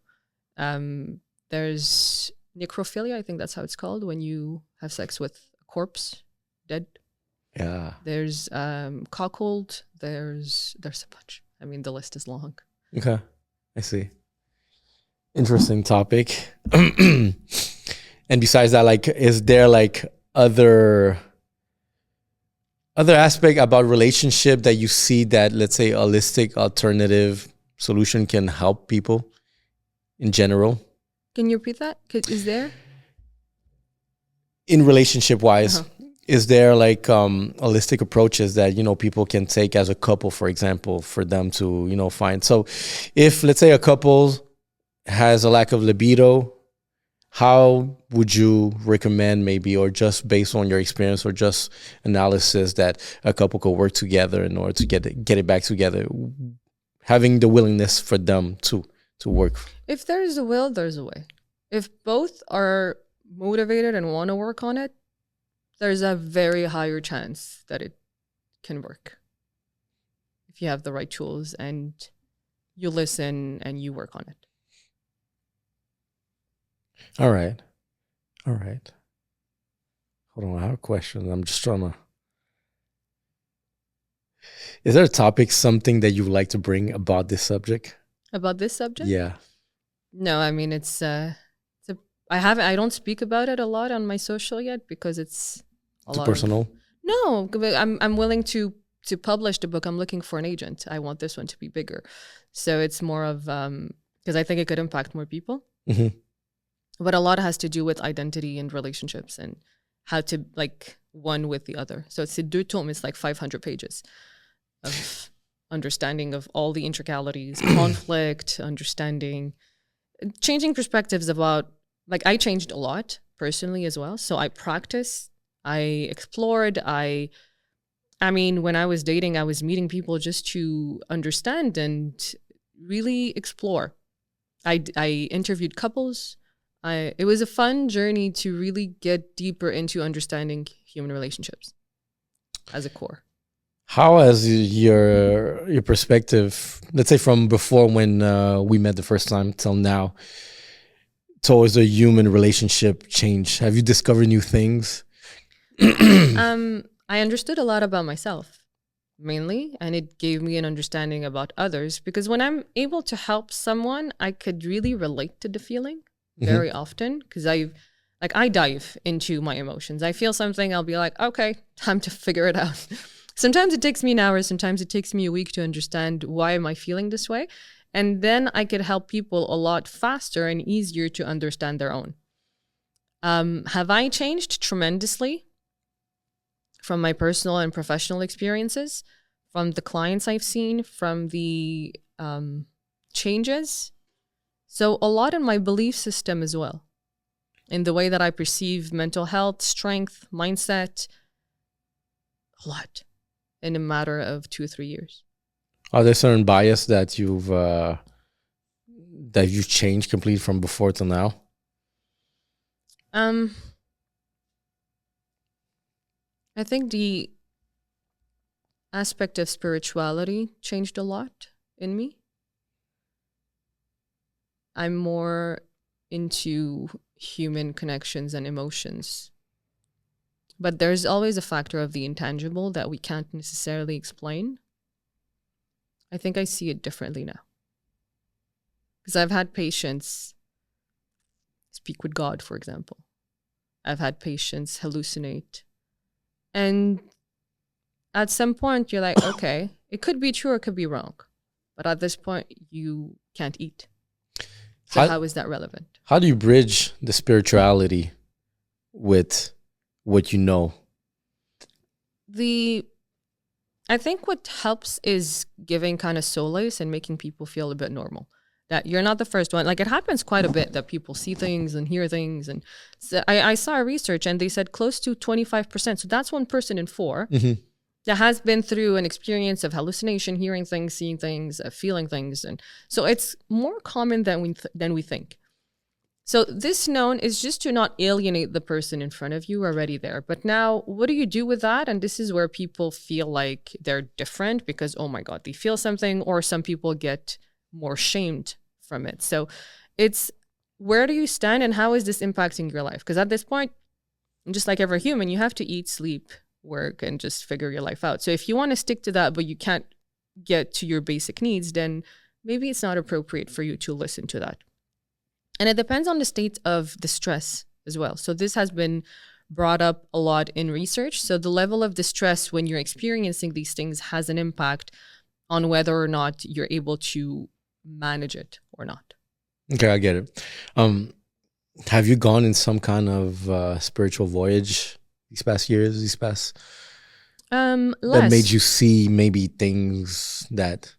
There's necrophilia, I think that's how it's called, when you have sex with a corpse, dead. Yeah. There's cuckold. There's a bunch. I mean, the list is long. Okay. I see. Interesting topic. And besides that, like, is there like other aspect about relationship that you see that, let's say, holistic alternative solution can help people in general? Can you repeat that? Is there? In relationship wise, is there like holistic approaches that, people can take as a couple, for example, for them to, find? So if, let's say, a couple has a lack of libido, how would you recommend, maybe, or just based on your experience or just analysis, that a couple could work together in order to get it back together, having the willingness for them to work? If there's a will, there's a way. If both are motivated and want to work on it, there's a very higher chance that it can work. If you have the right tools and you listen and you work on it. All right. Hold on, I have a question. I'm just trying to... Is there a topic, something that you would like to bring about this subject? About this subject? Yeah. No, I mean, I don't speak about it a lot on my social yet because it's too personal. No, I'm willing to publish the book. I'm looking for an agent. I want this one to be bigger, so it's more of because I think it could impact more people. Mm-hmm. But a lot has to do with identity and relationships and how to like one with the other. So it's a deux tomes. It's like 500 pages of understanding of all the intricalities, conflict, understanding, changing perspectives about, like, I changed a lot personally as well. So I practiced, I explored, I mean, when I was dating, I was meeting people just to understand and really explore. I interviewed couples. It was a fun journey to really get deeper into understanding human relationships as a core. How has your perspective, let's say from before when we met the first time till now, towards the human relationship changed? Have you discovered new things? I understood a lot about myself, mainly, and it gave me an understanding about others, because when I'm able to help someone, I could really relate to the feeling very often, because I dive into my emotions. I feel something, I'll be like, okay, time to figure it out. Sometimes it takes me an hour, sometimes it takes me a week to understand why am I feeling this way. And then I could help people a lot faster and easier to understand their own. Have I changed? Tremendously. From my personal and professional experiences, from the clients I've seen, from the changes. So a lot in my belief system as well, in the way that I perceive mental health, strength, mindset, a lot in a matter of 2 or 3 years. Are there certain bias that you've changed completely from before till now? I think the aspect of spirituality changed a lot in me. I'm more into human connections and emotions. But there's always a factor of the intangible that we can't necessarily explain. I think I see it differently now. Because I've had patients speak with God, for example. I've had patients hallucinate. And at some point, you're like, okay, it could be true or it could be wrong. But at this point, you can't eat. So how is that relevant? How do you bridge the spirituality with what you know? I think what helps is giving kind of solace and making people feel a bit normal. That you're not the first one. Like, it happens quite a bit that people see things and hear things. And so I saw research and they said close to 25%. So that's 1 person in 4 that has been through an experience of hallucination, hearing things, seeing things, feeling things. And so it's more common than we think. So this known is just to not alienate the person in front of you already there. But now, what do you do with that? And this is where people feel like they're different because, oh my God, they feel something, or some people get more shamed from it. So it's, where do you stand and how is this impacting your life? Because at this point, just like every human, you have to eat, sleep, work, and just figure your life out. So if you want to stick to that, but you can't get to your basic needs, then maybe it's not appropriate for you to listen to that. And it depends on the state of the stress as well. So this has been brought up a lot in research. So the level of distress when you're experiencing these things has an impact on whether or not you're able to manage it or not. Okay, I get it. Have you gone in some kind of spiritual voyage these past years, less. that made you see maybe things that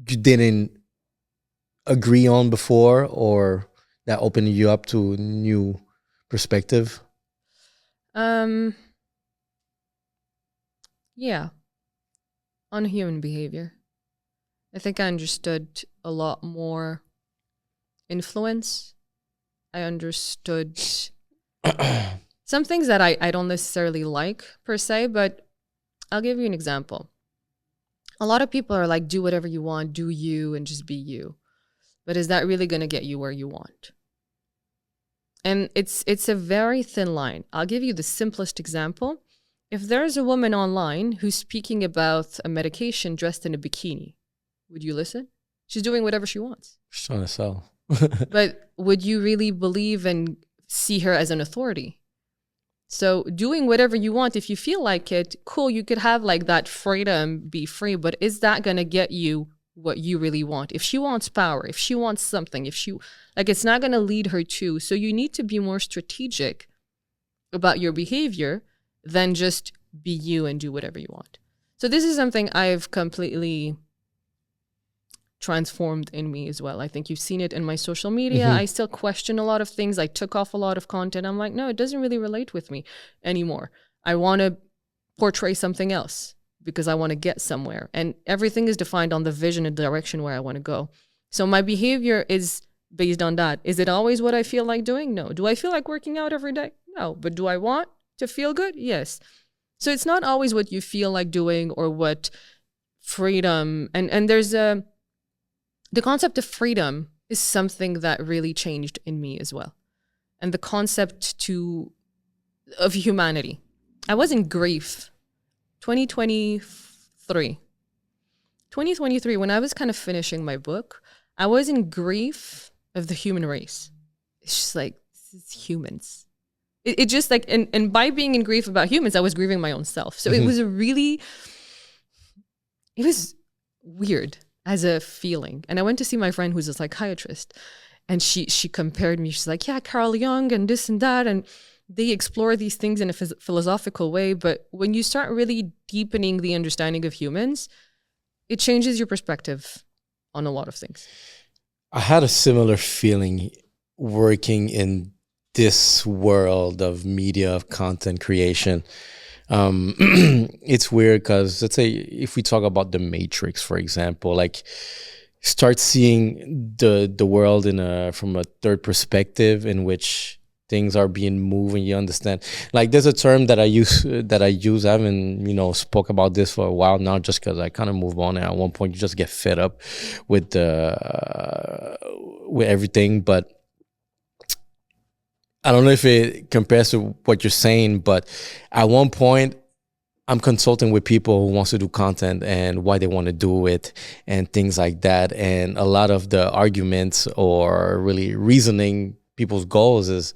you didn't agree on before, or that opened you up to a new perspective? Yeah, on human behavior. I think I understood a lot more influence. I understood some things that I don't necessarily like per se, but I'll give you an example. A lot of people are like, do whatever you want, do you, and just be you. But is that really going to get you where you want? And it's a very thin line. I'll give you the simplest example. If there's a woman online who's speaking about a medication dressed in a bikini, would you listen? She's doing whatever she wants. She's trying to sell. But would you really believe and see her as an authority? So doing whatever you want, if you feel like it, cool, you could have like that freedom, be free, but is that going to get you what you really want? If she wants power, if she wants something, it's not going to lead her to. So you need to be more strategic about your behavior than just be you and do whatever you want. So this is something I've completely transformed in me as well. I think you've seen it in my social media. I still question a lot of things. I took off a lot of content. I'm like, no, it doesn't really relate with me anymore. I want to portray something else because I want to get somewhere. And everything is defined on the vision and direction where I want to go. So my behavior is based on that. Is it always what I feel like doing? No. Do I feel like working out every day? No. But do I want to feel good? Yes. So it's not always what you feel like doing or what freedom. And there's the concept of freedom is something that really changed in me as well. And the concept of humanity. I was in grief 2023, when I was kind of finishing my book, I was in grief of the human race. It's just like, this is humans. It just like, and by being in grief about humans, I was grieving my own self. So it was it was weird as a feeling. And I went to see my friend who's a psychiatrist, and she compared me. She's like, yeah, Carl Jung and this and that. And they explore these things in a philosophical way. But when you start really deepening the understanding of humans, it changes your perspective on a lot of things. I had a similar feeling working in this world of media, of content creation. It's weird because, let's say, if we talk about the Matrix, for example, like start seeing the world from a third perspective in which things are being moved, and you understand. Like, there's a term that I use. I haven't, spoke about this for a while now, just because I kind of move on. And at one point, you just get fed up with everything. But I don't know if it compares to what you're saying, but at one point, I'm consulting with people who wants to do content and why they want to do it and things like that. And a lot of the arguments or really reasoning people's goals is,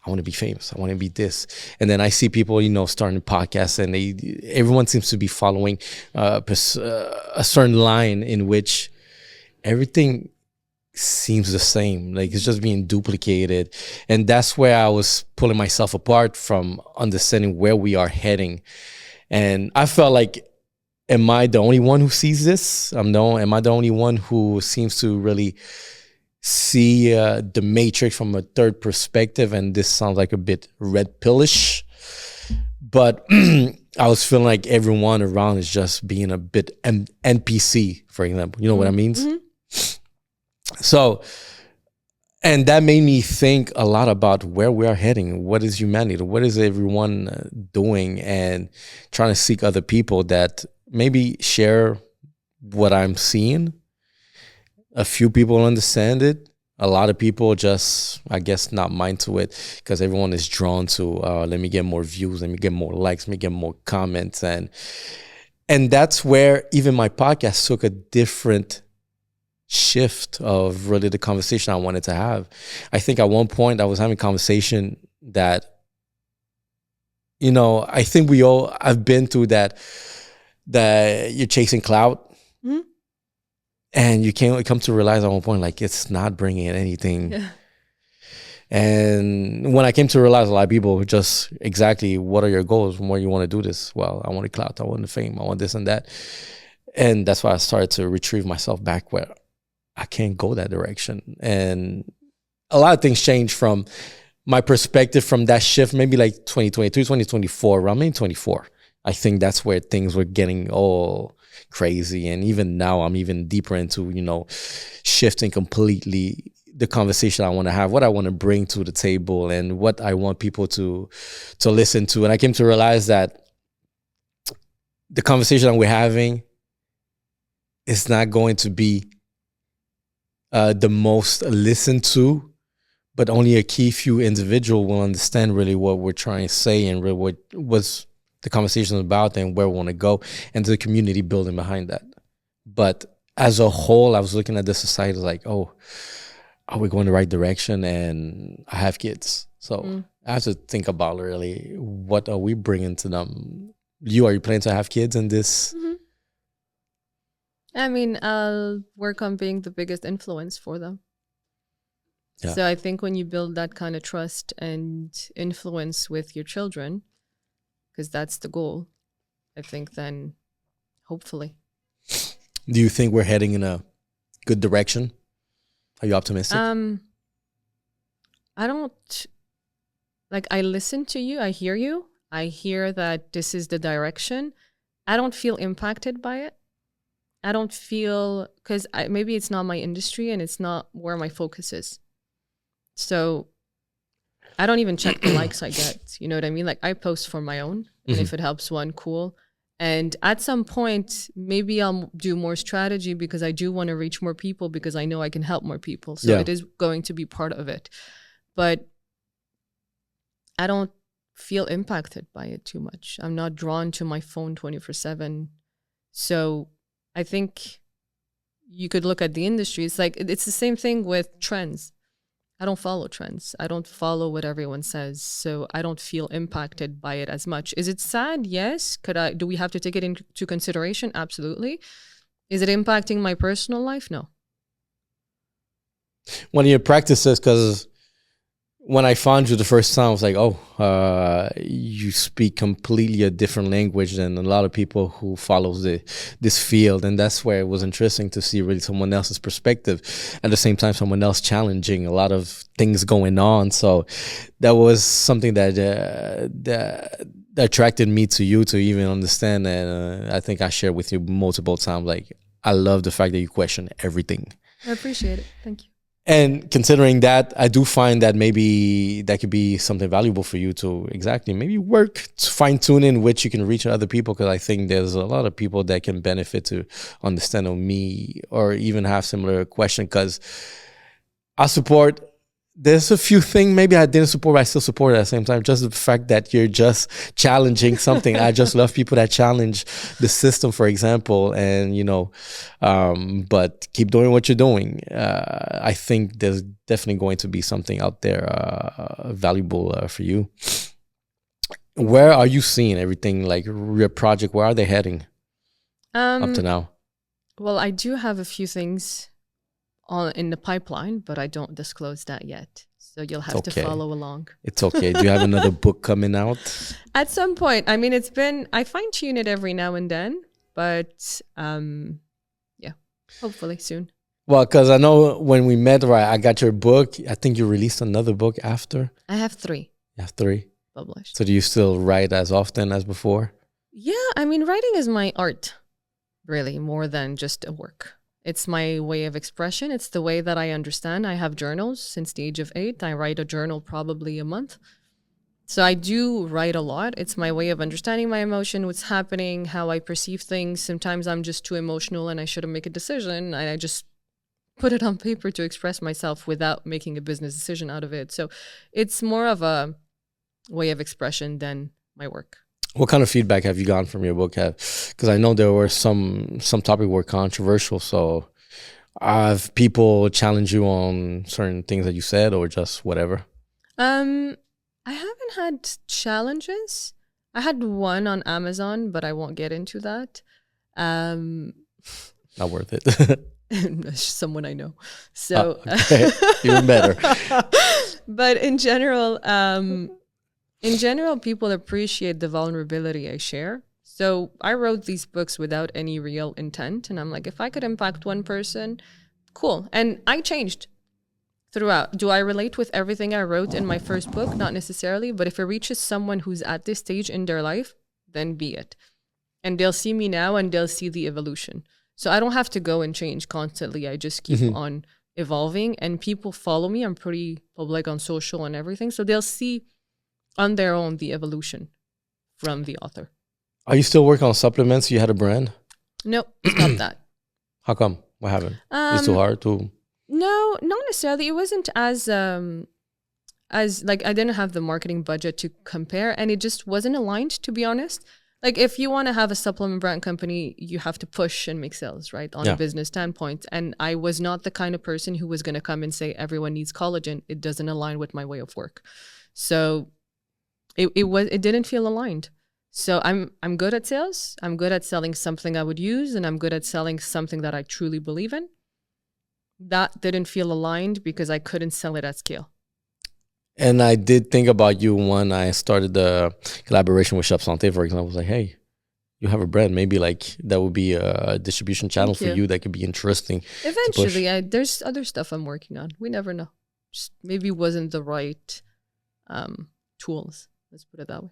I want to be famous. I want to be this. And then I see people, starting podcasts, and everyone seems to be following a certain line in which everything seems the same. Like it's just being duplicated. And that's where I was pulling myself apart from understanding where we are heading. And I felt like, am I the only one who sees this? Am I the only one who seems to really see the Matrix from a third perspective? And this sounds like a bit red pillish, but I was feeling like everyone around is just being a bit NPC, for example. You know what I mean? Mm-hmm. So, and that made me think a lot about where we are heading. What is humanity? What is everyone doing? And trying to seek other people that maybe share what I'm seeing. A few people understand it. A lot of people just, I guess, not mind to it, because everyone is drawn to, let me get more views, let me get more likes, let me get more comments. And that's where even my podcast took a different shift of really the conversation I wanted to have. I think at one point I was having a conversation that, I think I've been through that you're chasing clout. Mm-hmm. And you can't come to realize at one point, like, it's not bringing anything. Yeah. And when I came to realize, a lot of people just exactly, what are your goals? Where you want to do this? Well, I want the clout, I want the fame, I want this and that. And that's why I started to retrieve myself back where I can't go that direction. And a lot of things changed from my perspective from that shift, maybe like 2023, 2024, around maybe 24. I think that's where things were getting all crazy. And even now I'm even deeper into, shifting completely the conversation I want to have, what I want to bring to the table, and what I want people to listen to. And I came to realize that the conversation that we're having is not going to be the most listened to, but only a key few individual will understand really what we're trying to say and really what was the conversation about and where we want to go, and the community building behind that. But as a whole, I was looking at the society like, oh, are we going the right direction? And I have kids. So I have to think about really, what are we bringing to them? Are you planning to have kids in this? Mm-hmm. I mean, I'll work on being the biggest influence for them. Yeah. So I think when you build that kind of trust and influence with your children, because that's the goal, I think then hopefully. Do you think we're heading in a good direction? Are you optimistic? I don't, I listen to you, I hear you. I hear that this is the direction. I don't feel impacted by it. I don't feel, because maybe it's not my industry and it's not where my focus is. So I don't even check the likes I get. You know what I mean? Like, I post for my own, and if it helps one, cool. And at some point, maybe I'll do more strategy because I do want to reach more people, because I know I can help more people. So it is going to be part of it. But I don't feel impacted by it too much. I'm not drawn to my phone 24/7. So I think you could look at the industry. It's like, it's the same thing with trends. I don't follow trends. I don't follow what everyone says. So I don't feel impacted by it as much. Is it sad? Yes. Do we have to take it into consideration? Absolutely. Is it impacting my personal life? No. One of your practices, because when I found you the first time, I was like, oh, you speak completely a different language than a lot of people who follows this field. And that's where it was interesting to see really someone else's perspective. At the same time, someone else challenging a lot of things going on. So that was something that attracted me to you, to even understand. And I think I shared with you multiple times, like, I love the fact that you question everything. I appreciate it. Thank you. And considering that, I do find that maybe that could be something valuable for you to maybe work to fine tune in which you can reach other people. Because I think there's a lot of people that can benefit to understand me or even have similar question. Because I support there's a few things maybe I didn't support, but I still support at the same time. Just the fact that you're just challenging something. I just love people that challenge the system, for example, and but keep doing what you're doing. I think there's definitely going to be something out there valuable for you. Where are you seeing everything, like your project? Where are they heading up to now? Well, I do have a few things in the pipeline, but I don't disclose that yet. So you'll have to follow along. It's okay. Do you have another book coming out? At some point. I mean, I fine tune it every now and then, but yeah, hopefully soon. Well, because I know when we met, right, I got your book. I think you released another book after. I have 3. You have 3? Published. So do you still write as often as before? Yeah, I mean, writing is my art, really, more than just a work. It's my way of expression. It's the way that I understand. I have journals since the age of 8. I write a journal probably a month. So I do write a lot. It's my way of understanding my emotion, what's happening, how I perceive things. Sometimes I'm just too emotional and I shouldn't make a decision. I just put it on paper to express myself without making a business decision out of it. So it's more of a way of expression than my work. What kind of feedback have you gotten from your book? Because I know there were some topics were controversial. So have people challenged you on certain things that you said or just whatever? I haven't had challenges. I had one on Amazon, but I won't get into that. Not worth it. Someone I know. So okay. Even better. But in general, people appreciate the vulnerability I share. So I wrote these books without any real intent. And I'm like, if I could impact one person, cool. And I changed throughout. Do I relate with everything I wrote in my first book? Not necessarily. But if it reaches someone who's at this stage in their life, then be it. And they'll see me now and they'll see the evolution. So I don't have to go and change constantly. I just keep on evolving. And people follow me. I'm pretty public on social and everything. So they'll see on their own the evolution from the author. Are you still working on supplements? You had a brand? No, stop that. How come? What happened? It's too hard to... No, not necessarily. It wasn't as like I didn't have the marketing budget to compare, and it just wasn't aligned, to be honest. Like if you want to have a supplement brand company, you have to push and make sales, right? On a business standpoint. And I was not the kind of person who was going to come and say everyone needs collagen. It doesn't align with my way of work. So it didn't feel aligned. So I'm good at sales. I'm good at selling something I would use, and I'm good at selling something that I truly believe in. That didn't feel aligned because I couldn't sell it at scale. And I did think about you when I started the collaboration with Shop Santé, for example. I was like, hey, you have a brand. Maybe like that would be a distribution channel for you that could be interesting. Eventually, there's other stuff I'm working on. We never know. Just maybe wasn't the right tools. Let's put it that way.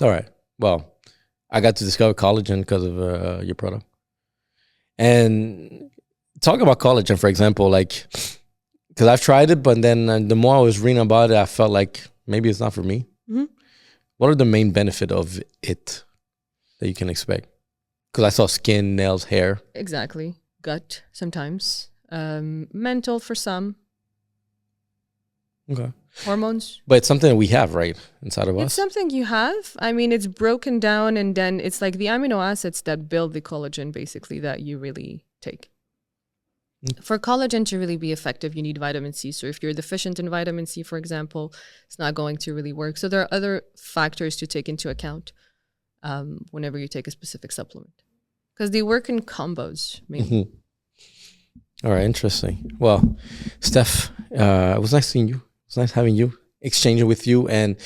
All right. Well, I got to discover collagen because of your product. And talk about collagen, for example, like, because I've tried it, but then the more I was reading about it, I felt like maybe it's not for me. What are the main benefits of it that you can expect? Because I saw skin, nails, hair. Exactly. Gut sometimes. Mental for some. Okay. Hormones. But it's something that we have, right, inside of us? It's something you have. I mean, it's broken down, and then it's like the amino acids that build the collagen, basically, that you really take. For collagen to really be effective, you need vitamin C. So if you're deficient in vitamin C, for example, it's not going to really work. So there are other factors to take into account whenever you take a specific supplement, because they work in combos, mainly. All right, interesting. Well, Steph, it was nice seeing you. It's nice having you, exchanging with you, and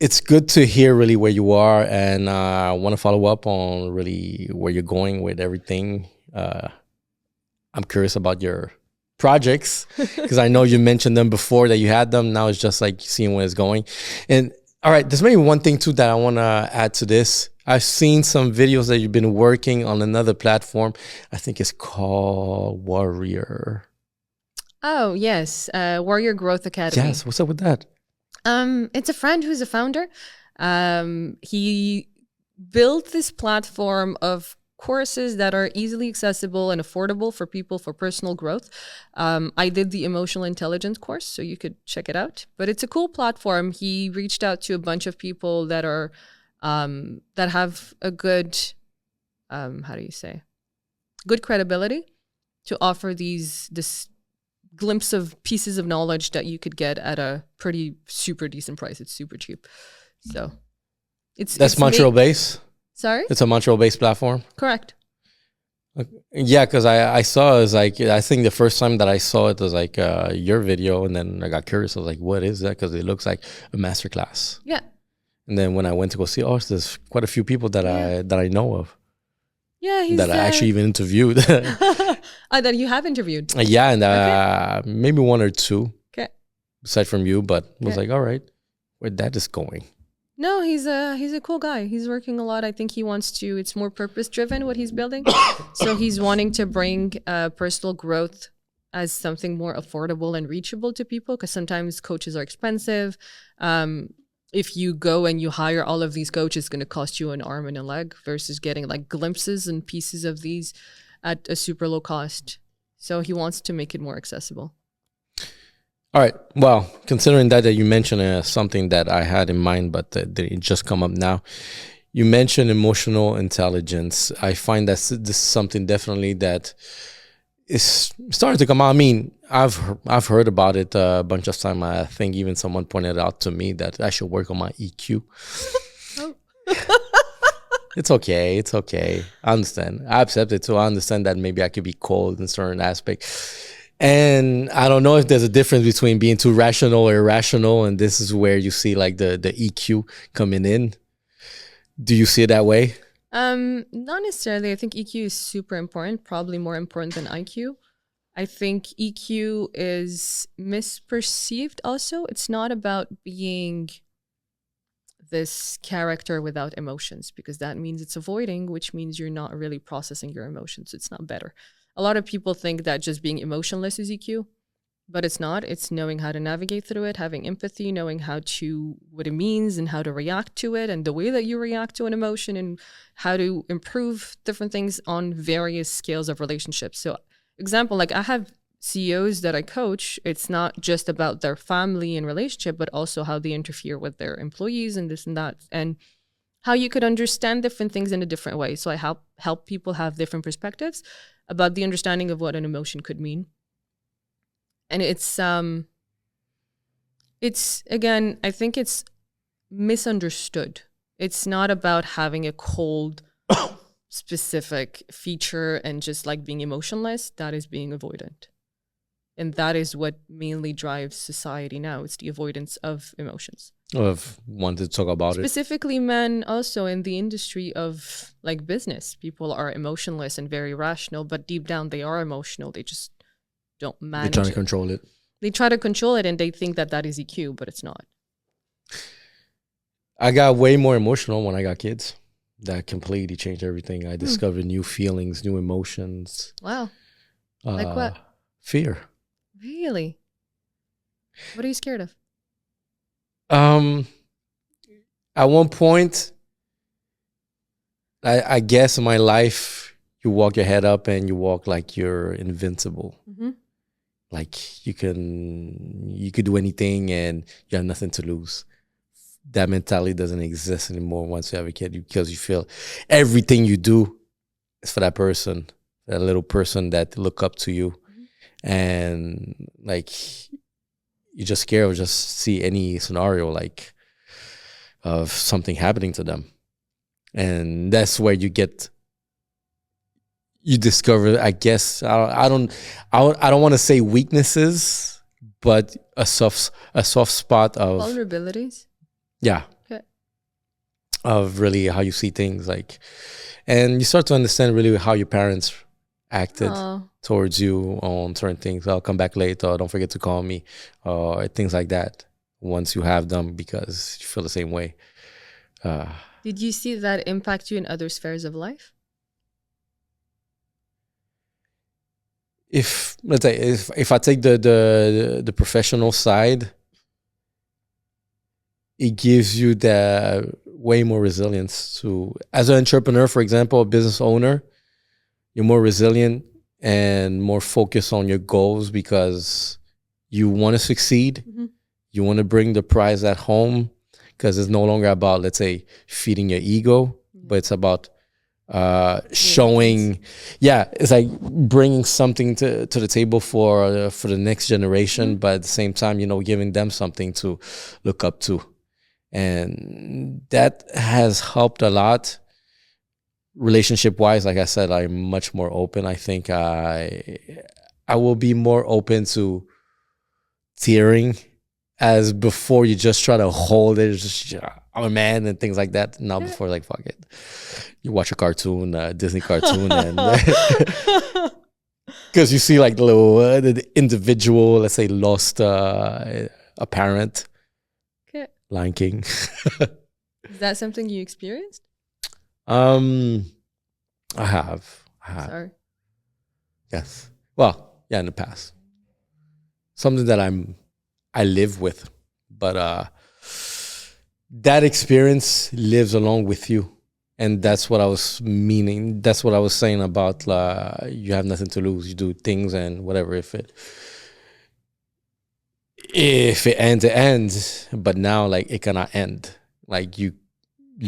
it's good to hear really where you are, and I want to follow up on really where you're going with everything. I'm curious about your projects because I know you mentioned them before that you had them. Now it's just like seeing where it's going. And all right, there's maybe one thing too that I want to add to this. I've seen some videos that you've been working on another platform. I think it's called Warrior. Oh, yes. Warrior Growth Academy. Yes. What's up with that? It's a friend who's a founder. He built this platform of courses that are easily accessible and affordable for people for personal growth. I did the emotional intelligence course, so you could check it out. But it's a cool platform. He reached out to a bunch of people that are that have a good how do you say, good credibility to offer this glimpse of pieces of knowledge that you could get at a pretty super decent price. It's super cheap. So it's Montreal based. Sorry? It's a Montreal based platform. Correct. Yeah, because I saw it was like, I think the first time that I saw it was like your video, and then I got curious. I was like, what is that? Because it looks like a masterclass. Yeah. And then when I went to go see, there's quite a few people that I know of. Yeah, he's that I actually even interviewed. That you have interviewed. Yeah, and maybe one or two. Okay. Aside from you, but I was like, all right, where that is going. No, he's a cool guy. He's working a lot. I think he wants to. It's more purpose driven what he's building. So he's wanting to bring personal growth as something more affordable and reachable to people, because sometimes coaches are expensive. If you go and you hire all of these coaches, it's going to cost you an arm and a leg, versus getting like glimpses and pieces of these at a super low cost. So he wants to make it more accessible. All right. Well, considering that you mentioned something that I had in mind, but it just come up now. You mentioned emotional intelligence. I find that this is something definitely that is starting to come out. I mean, I've heard about it a bunch of times. I think even someone pointed out to me that I should work on my EQ. Oh. It's okay. It's okay. I understand. I accept it too. I understand that maybe I could be cold in certain aspects. And I don't know if there's a difference between being too rational or irrational. And this is where you see like the EQ coming in. Do you see it that way? Not necessarily. I think EQ is super important, probably more important than IQ. I think EQ is misperceived also. It's not about being this character without emotions, because that means it's avoiding, which means you're not really processing your emotions. It's not better. A lot of people think that just being emotionless is EQ, but it's not. It's knowing how to navigate through it, having empathy, knowing what it means and how to react to it, and the way that you react to an emotion, and how to improve different things on various scales of relationships. So example, like I have CEOs that I coach. It's not just about their family and relationship, but also how they interfere with their employees and this and that, and how you could understand different things in a different way. So I help people have different perspectives about the understanding of what an emotion could mean. And it's again, I think it's misunderstood. It's not about having a cold specific feature and just like being emotionless. That is being avoidant. And that is what mainly drives society now. It's the avoidance of emotions. Of wanting to talk about Specifically men also in the industry of like business. People are emotionless and very rational, but deep down they are emotional. They just don't manage it. They're trying to control it. They try to control it and they think that that is EQ, but it's not. I got way more emotional when I got kids. That completely changed everything. I discovered new feelings, new emotions. Wow. Like what? Fear. Really? What are you scared of? At one point, I guess in my life, you walk your head up and you walk like you're invincible. Mm-hmm. Like you could do anything and you have nothing to lose. That mentality doesn't exist anymore once you have a kid, because you feel everything you do is for that person, that little person that look up to you. Mm-hmm. And like, you're just scared of just see any scenario like of something happening to them. And that's where you discover, I guess, I don't want to say weaknesses, but a soft spot of vulnerabilities. Yeah. Okay. Of really how you see things, like, and you start to understand really how your parents acted towards you on certain things. I'll come back later, don't forget to call me, or things like that, once you have them, because you feel the same way. Did you see that impact you in other spheres of life? Let's say if I take the professional side, it gives you the way more resilience to, as an entrepreneur, for example, a business owner. you're more resilient and more focused on your goals because you want to succeed. You want to bring the prize at home because it's no longer about, let's say, feeding your ego, but it's about showing, it's like bringing something to the table for the next generation, but at the same time, giving them something to look up to. And that has helped a lot. Relationship wise, like I said, I'm much more open. I think I will be more open to tearing as before. You just try to hold it, just I'm a man and things like that. Now before, like, fuck it, you watch a cartoon, Disney cartoon, and because you see like the individual, let's say, lost a parent. Okay. Lion King. Is that something you experienced? I have. Sorry. Yes. Well, yeah, in the past. Something that I live with, but that experience lives along with you, and that's what I was meaning. That's what I was saying about you have nothing to lose. You do things and whatever. If it ends, it ends. But now, like, it cannot end. Like, you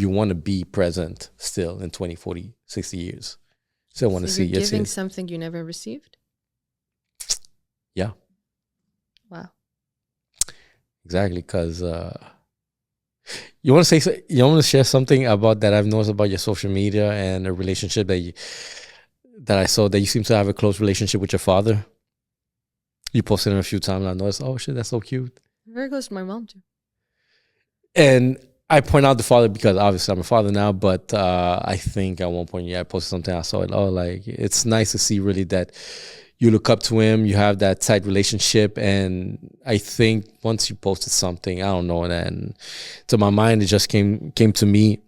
want to be present still in 20, 40, 60 years. Still want to see you're giving something you never received? Yeah. Wow. Exactly, because you want to share something about that I've noticed about your social media and a relationship that I saw, that you seem to have a close relationship with your father. You posted it a few times and I noticed, oh shit, that's so cute. Very close to my mom too. And I point out the father because obviously I'm a father now, but I think at one point, I posted something, I saw it, like, it's nice to see really that you look up to him, you have that tight relationship. And I think once you posted something, I don't know, and to my mind, it just came to me,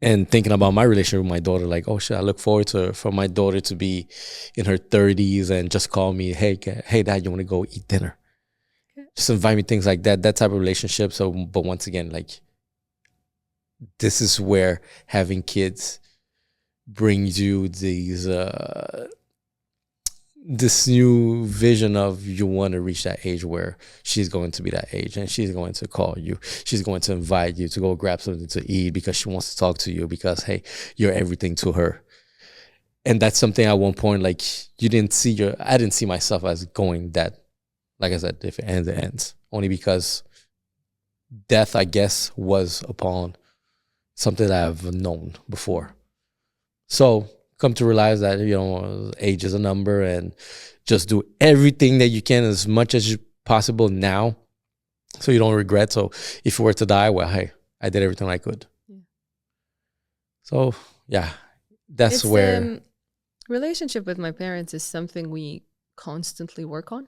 and thinking about my relationship with my daughter, like, oh shit, I look forward for my daughter to be in her 30s and just call me, hey dad, you want to go eat dinner? Just invite me, things like that type of relationship. So, but once again, like, this is where having kids brings you this new vision of, you want to reach that age where she's going to be that age and she's going to call you. She's going to invite you to go grab something to eat because she wants to talk to you because, hey, you're everything to her. And that's something at one point, like, I didn't see myself as going that, like I said, if it ends, it ends. Only because death, I guess, was upon something that I've known before. So come to realize that, age is a number, and just do everything that you can as much as possible now so you don't regret. So if you were to die, well, hey, I did everything I could. Yeah. So, yeah, that's where... relationship with my parents is something we constantly work on.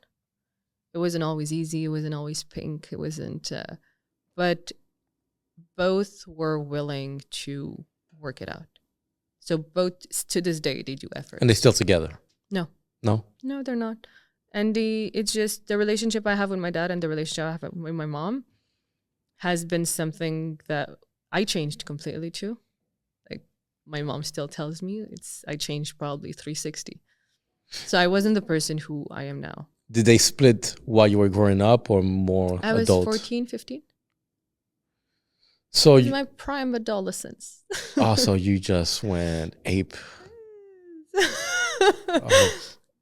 It wasn't always easy. It wasn't always pink. It wasn't... but both were willing to work it out. So both, to this day, they do effort. And they're still together? No. No, they're not. And it's just the relationship I have with my dad and the relationship I have with my mom has been something that I changed completely too. Like, my mom still tells me I changed probably 360. So I wasn't the person who I am now. Did they split while you were growing up or more I was adult? 14, 15. So my prime adolescence. So you just went ape.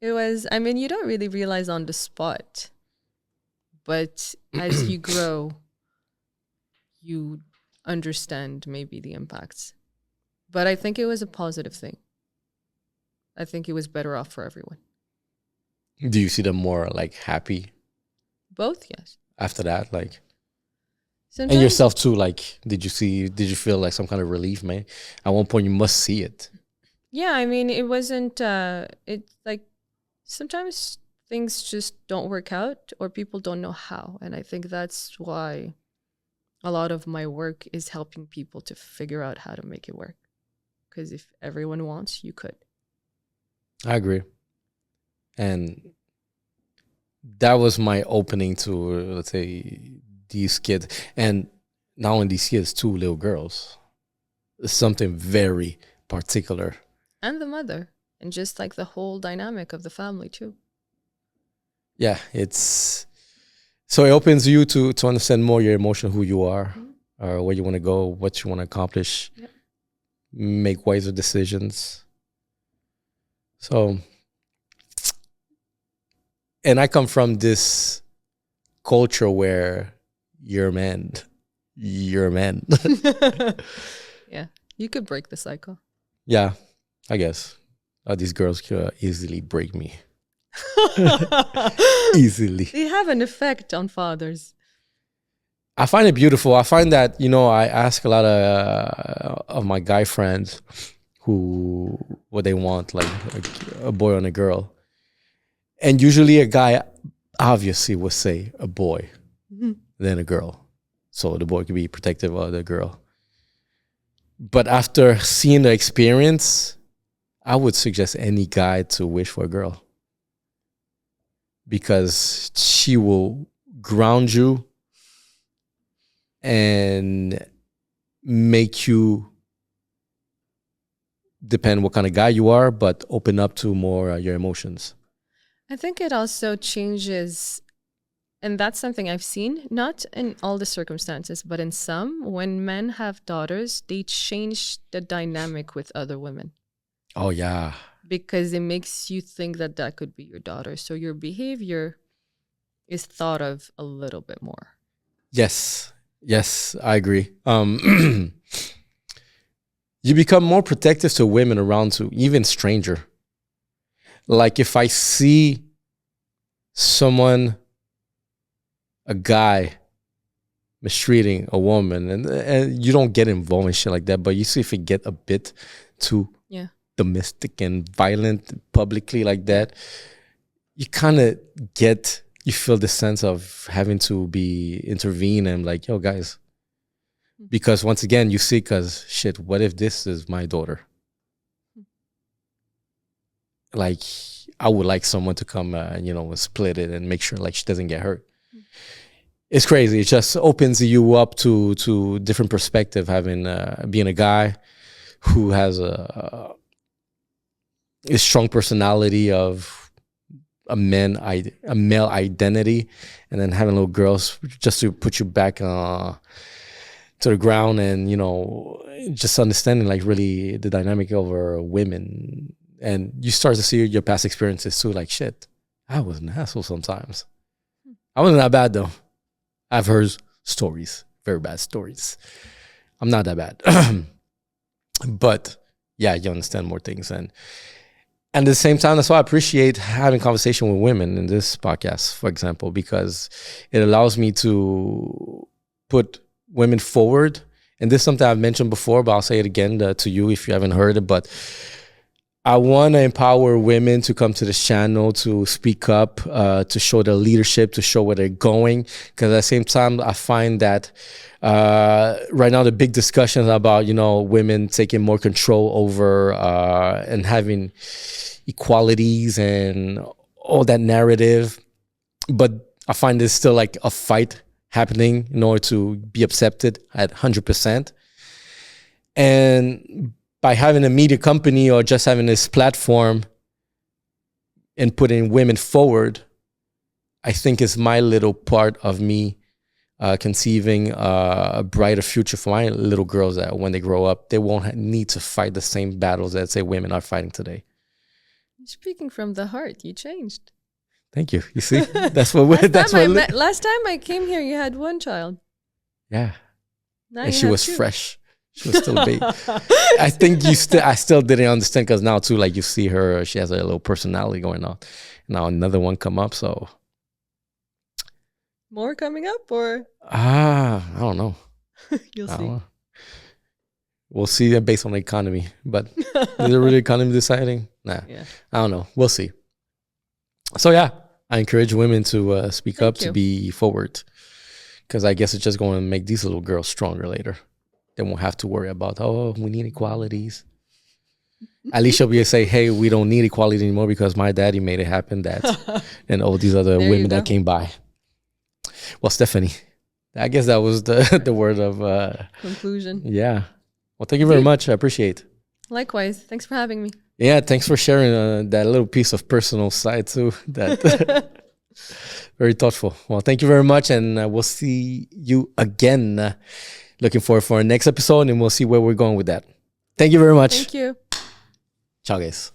It was, you don't really realize on the spot, but as you grow, you understand maybe the impacts. But I think it was a positive thing. I think it was better off for everyone. Do you see them more like happy? Both, yes. After that, like... Sometimes, and yourself too, like, did you feel like some kind of relief, man? At one point you must see it. Yeah, it wasn't, it's like, sometimes things just don't work out or people don't know how. And I think that's why a lot of my work is helping people to figure out how to make it work. Because if everyone wants, you could. I agree. And that was my opening to, let's say, these kids, and not only these kids, 2 little girls. It's something very particular. And the mother. and just like the whole dynamic of the family too. Yeah, so it opens you to understand more your emotion, who you are, or where you want to go, what you want to accomplish, make wiser decisions. So, and I come from this culture where you're a man. You're a man. Yeah, you could break the cycle. Yeah, I guess. These girls can easily break me. Easily. They have an effect on fathers. I find it beautiful. I find that, I ask a lot of my guy friends what they want, like a boy and a girl. And usually a guy obviously will say a boy, then a girl. So the boy can be protective of the girl. But after seeing the experience, I would suggest any guy to wish for a girl. Because she will ground you and make you depend what kind of guy you are, but open up to more your emotions. I think it also changes, and that's something I've seen, not in all the circumstances, but in some, when men have daughters, they change the dynamic with other women. Oh, yeah. Because it makes you think that that could be your daughter. So your behavior is thought of a little bit more. Yes, I agree. You become more protective to women around you, even stranger. Like if I see a guy mistreating a woman, and you don't get involved in shit like that, but you see if it get a bit too domestic and violent publicly like that, you kind of you feel the sense of having to intervene and like, yo, guys. Because once again, you see, because shit, what if this is my daughter? Like, I would like someone to come, split it and make sure like she doesn't get hurt. It's crazy. It just opens you up to different perspective, having being a guy who has a strong personality of a male identity, and then having little girls just to put you back to the ground, and just understanding like really the dynamic over women, and you start to see your past experiences too. Like, shit, I was an asshole sometimes. I wasn't that bad though. I've heard stories, very bad stories. I'm not that bad, but yeah, you understand more things, and at the same time, that's why I appreciate having conversation with women in this podcast, for example, because it allows me to put women forward. And this is something I've mentioned before, but I'll say it again to you if you haven't heard it. But I want to empower women to come to this channel, to speak up, to show their leadership, to show where they're going. Because at the same time, I find that right now the big discussions about, women taking more control over and having equalities and all that narrative. But I find there's still like a fight happening in order to be accepted at 100%. And by having a media company or just having this platform and putting women forward, I think is my little part of me conceiving a brighter future for my little girls, that when they grow up, they won't need to fight the same battles that, say, women are fighting today. Speaking from the heart, you changed. Thank you. You see, that's what last time I came here, you had one child. Yeah, Now and she was fresh. She was still a baby. I think I still didn't understand, because now too, like you see her, she has a little personality going on. Now another one come up, so more coming up, or I don't know. You'll see. We'll see that based on the economy, but is it really economy deciding? Nah, yeah. I don't know. We'll see. So yeah, I encourage women to speak up, to be forward, because I guess it's just going to make these little girls stronger later. They won't have to worry about, we need equalities. At least she'll be able to say, hey, we don't need equality anymore because my daddy made it happen, and all these other women that came by. Well, Stephanie, I guess that was the word of conclusion. Yeah. Well, thank you very much. I appreciate it. Likewise. Thanks for having me. Yeah, thanks for sharing that little piece of personal side too. That very thoughtful. Well, thank you very much, and we'll see you again. Looking forward for our next episode, and we'll see where we're going with that. Thank you very much. Thank you. Ciao, guys.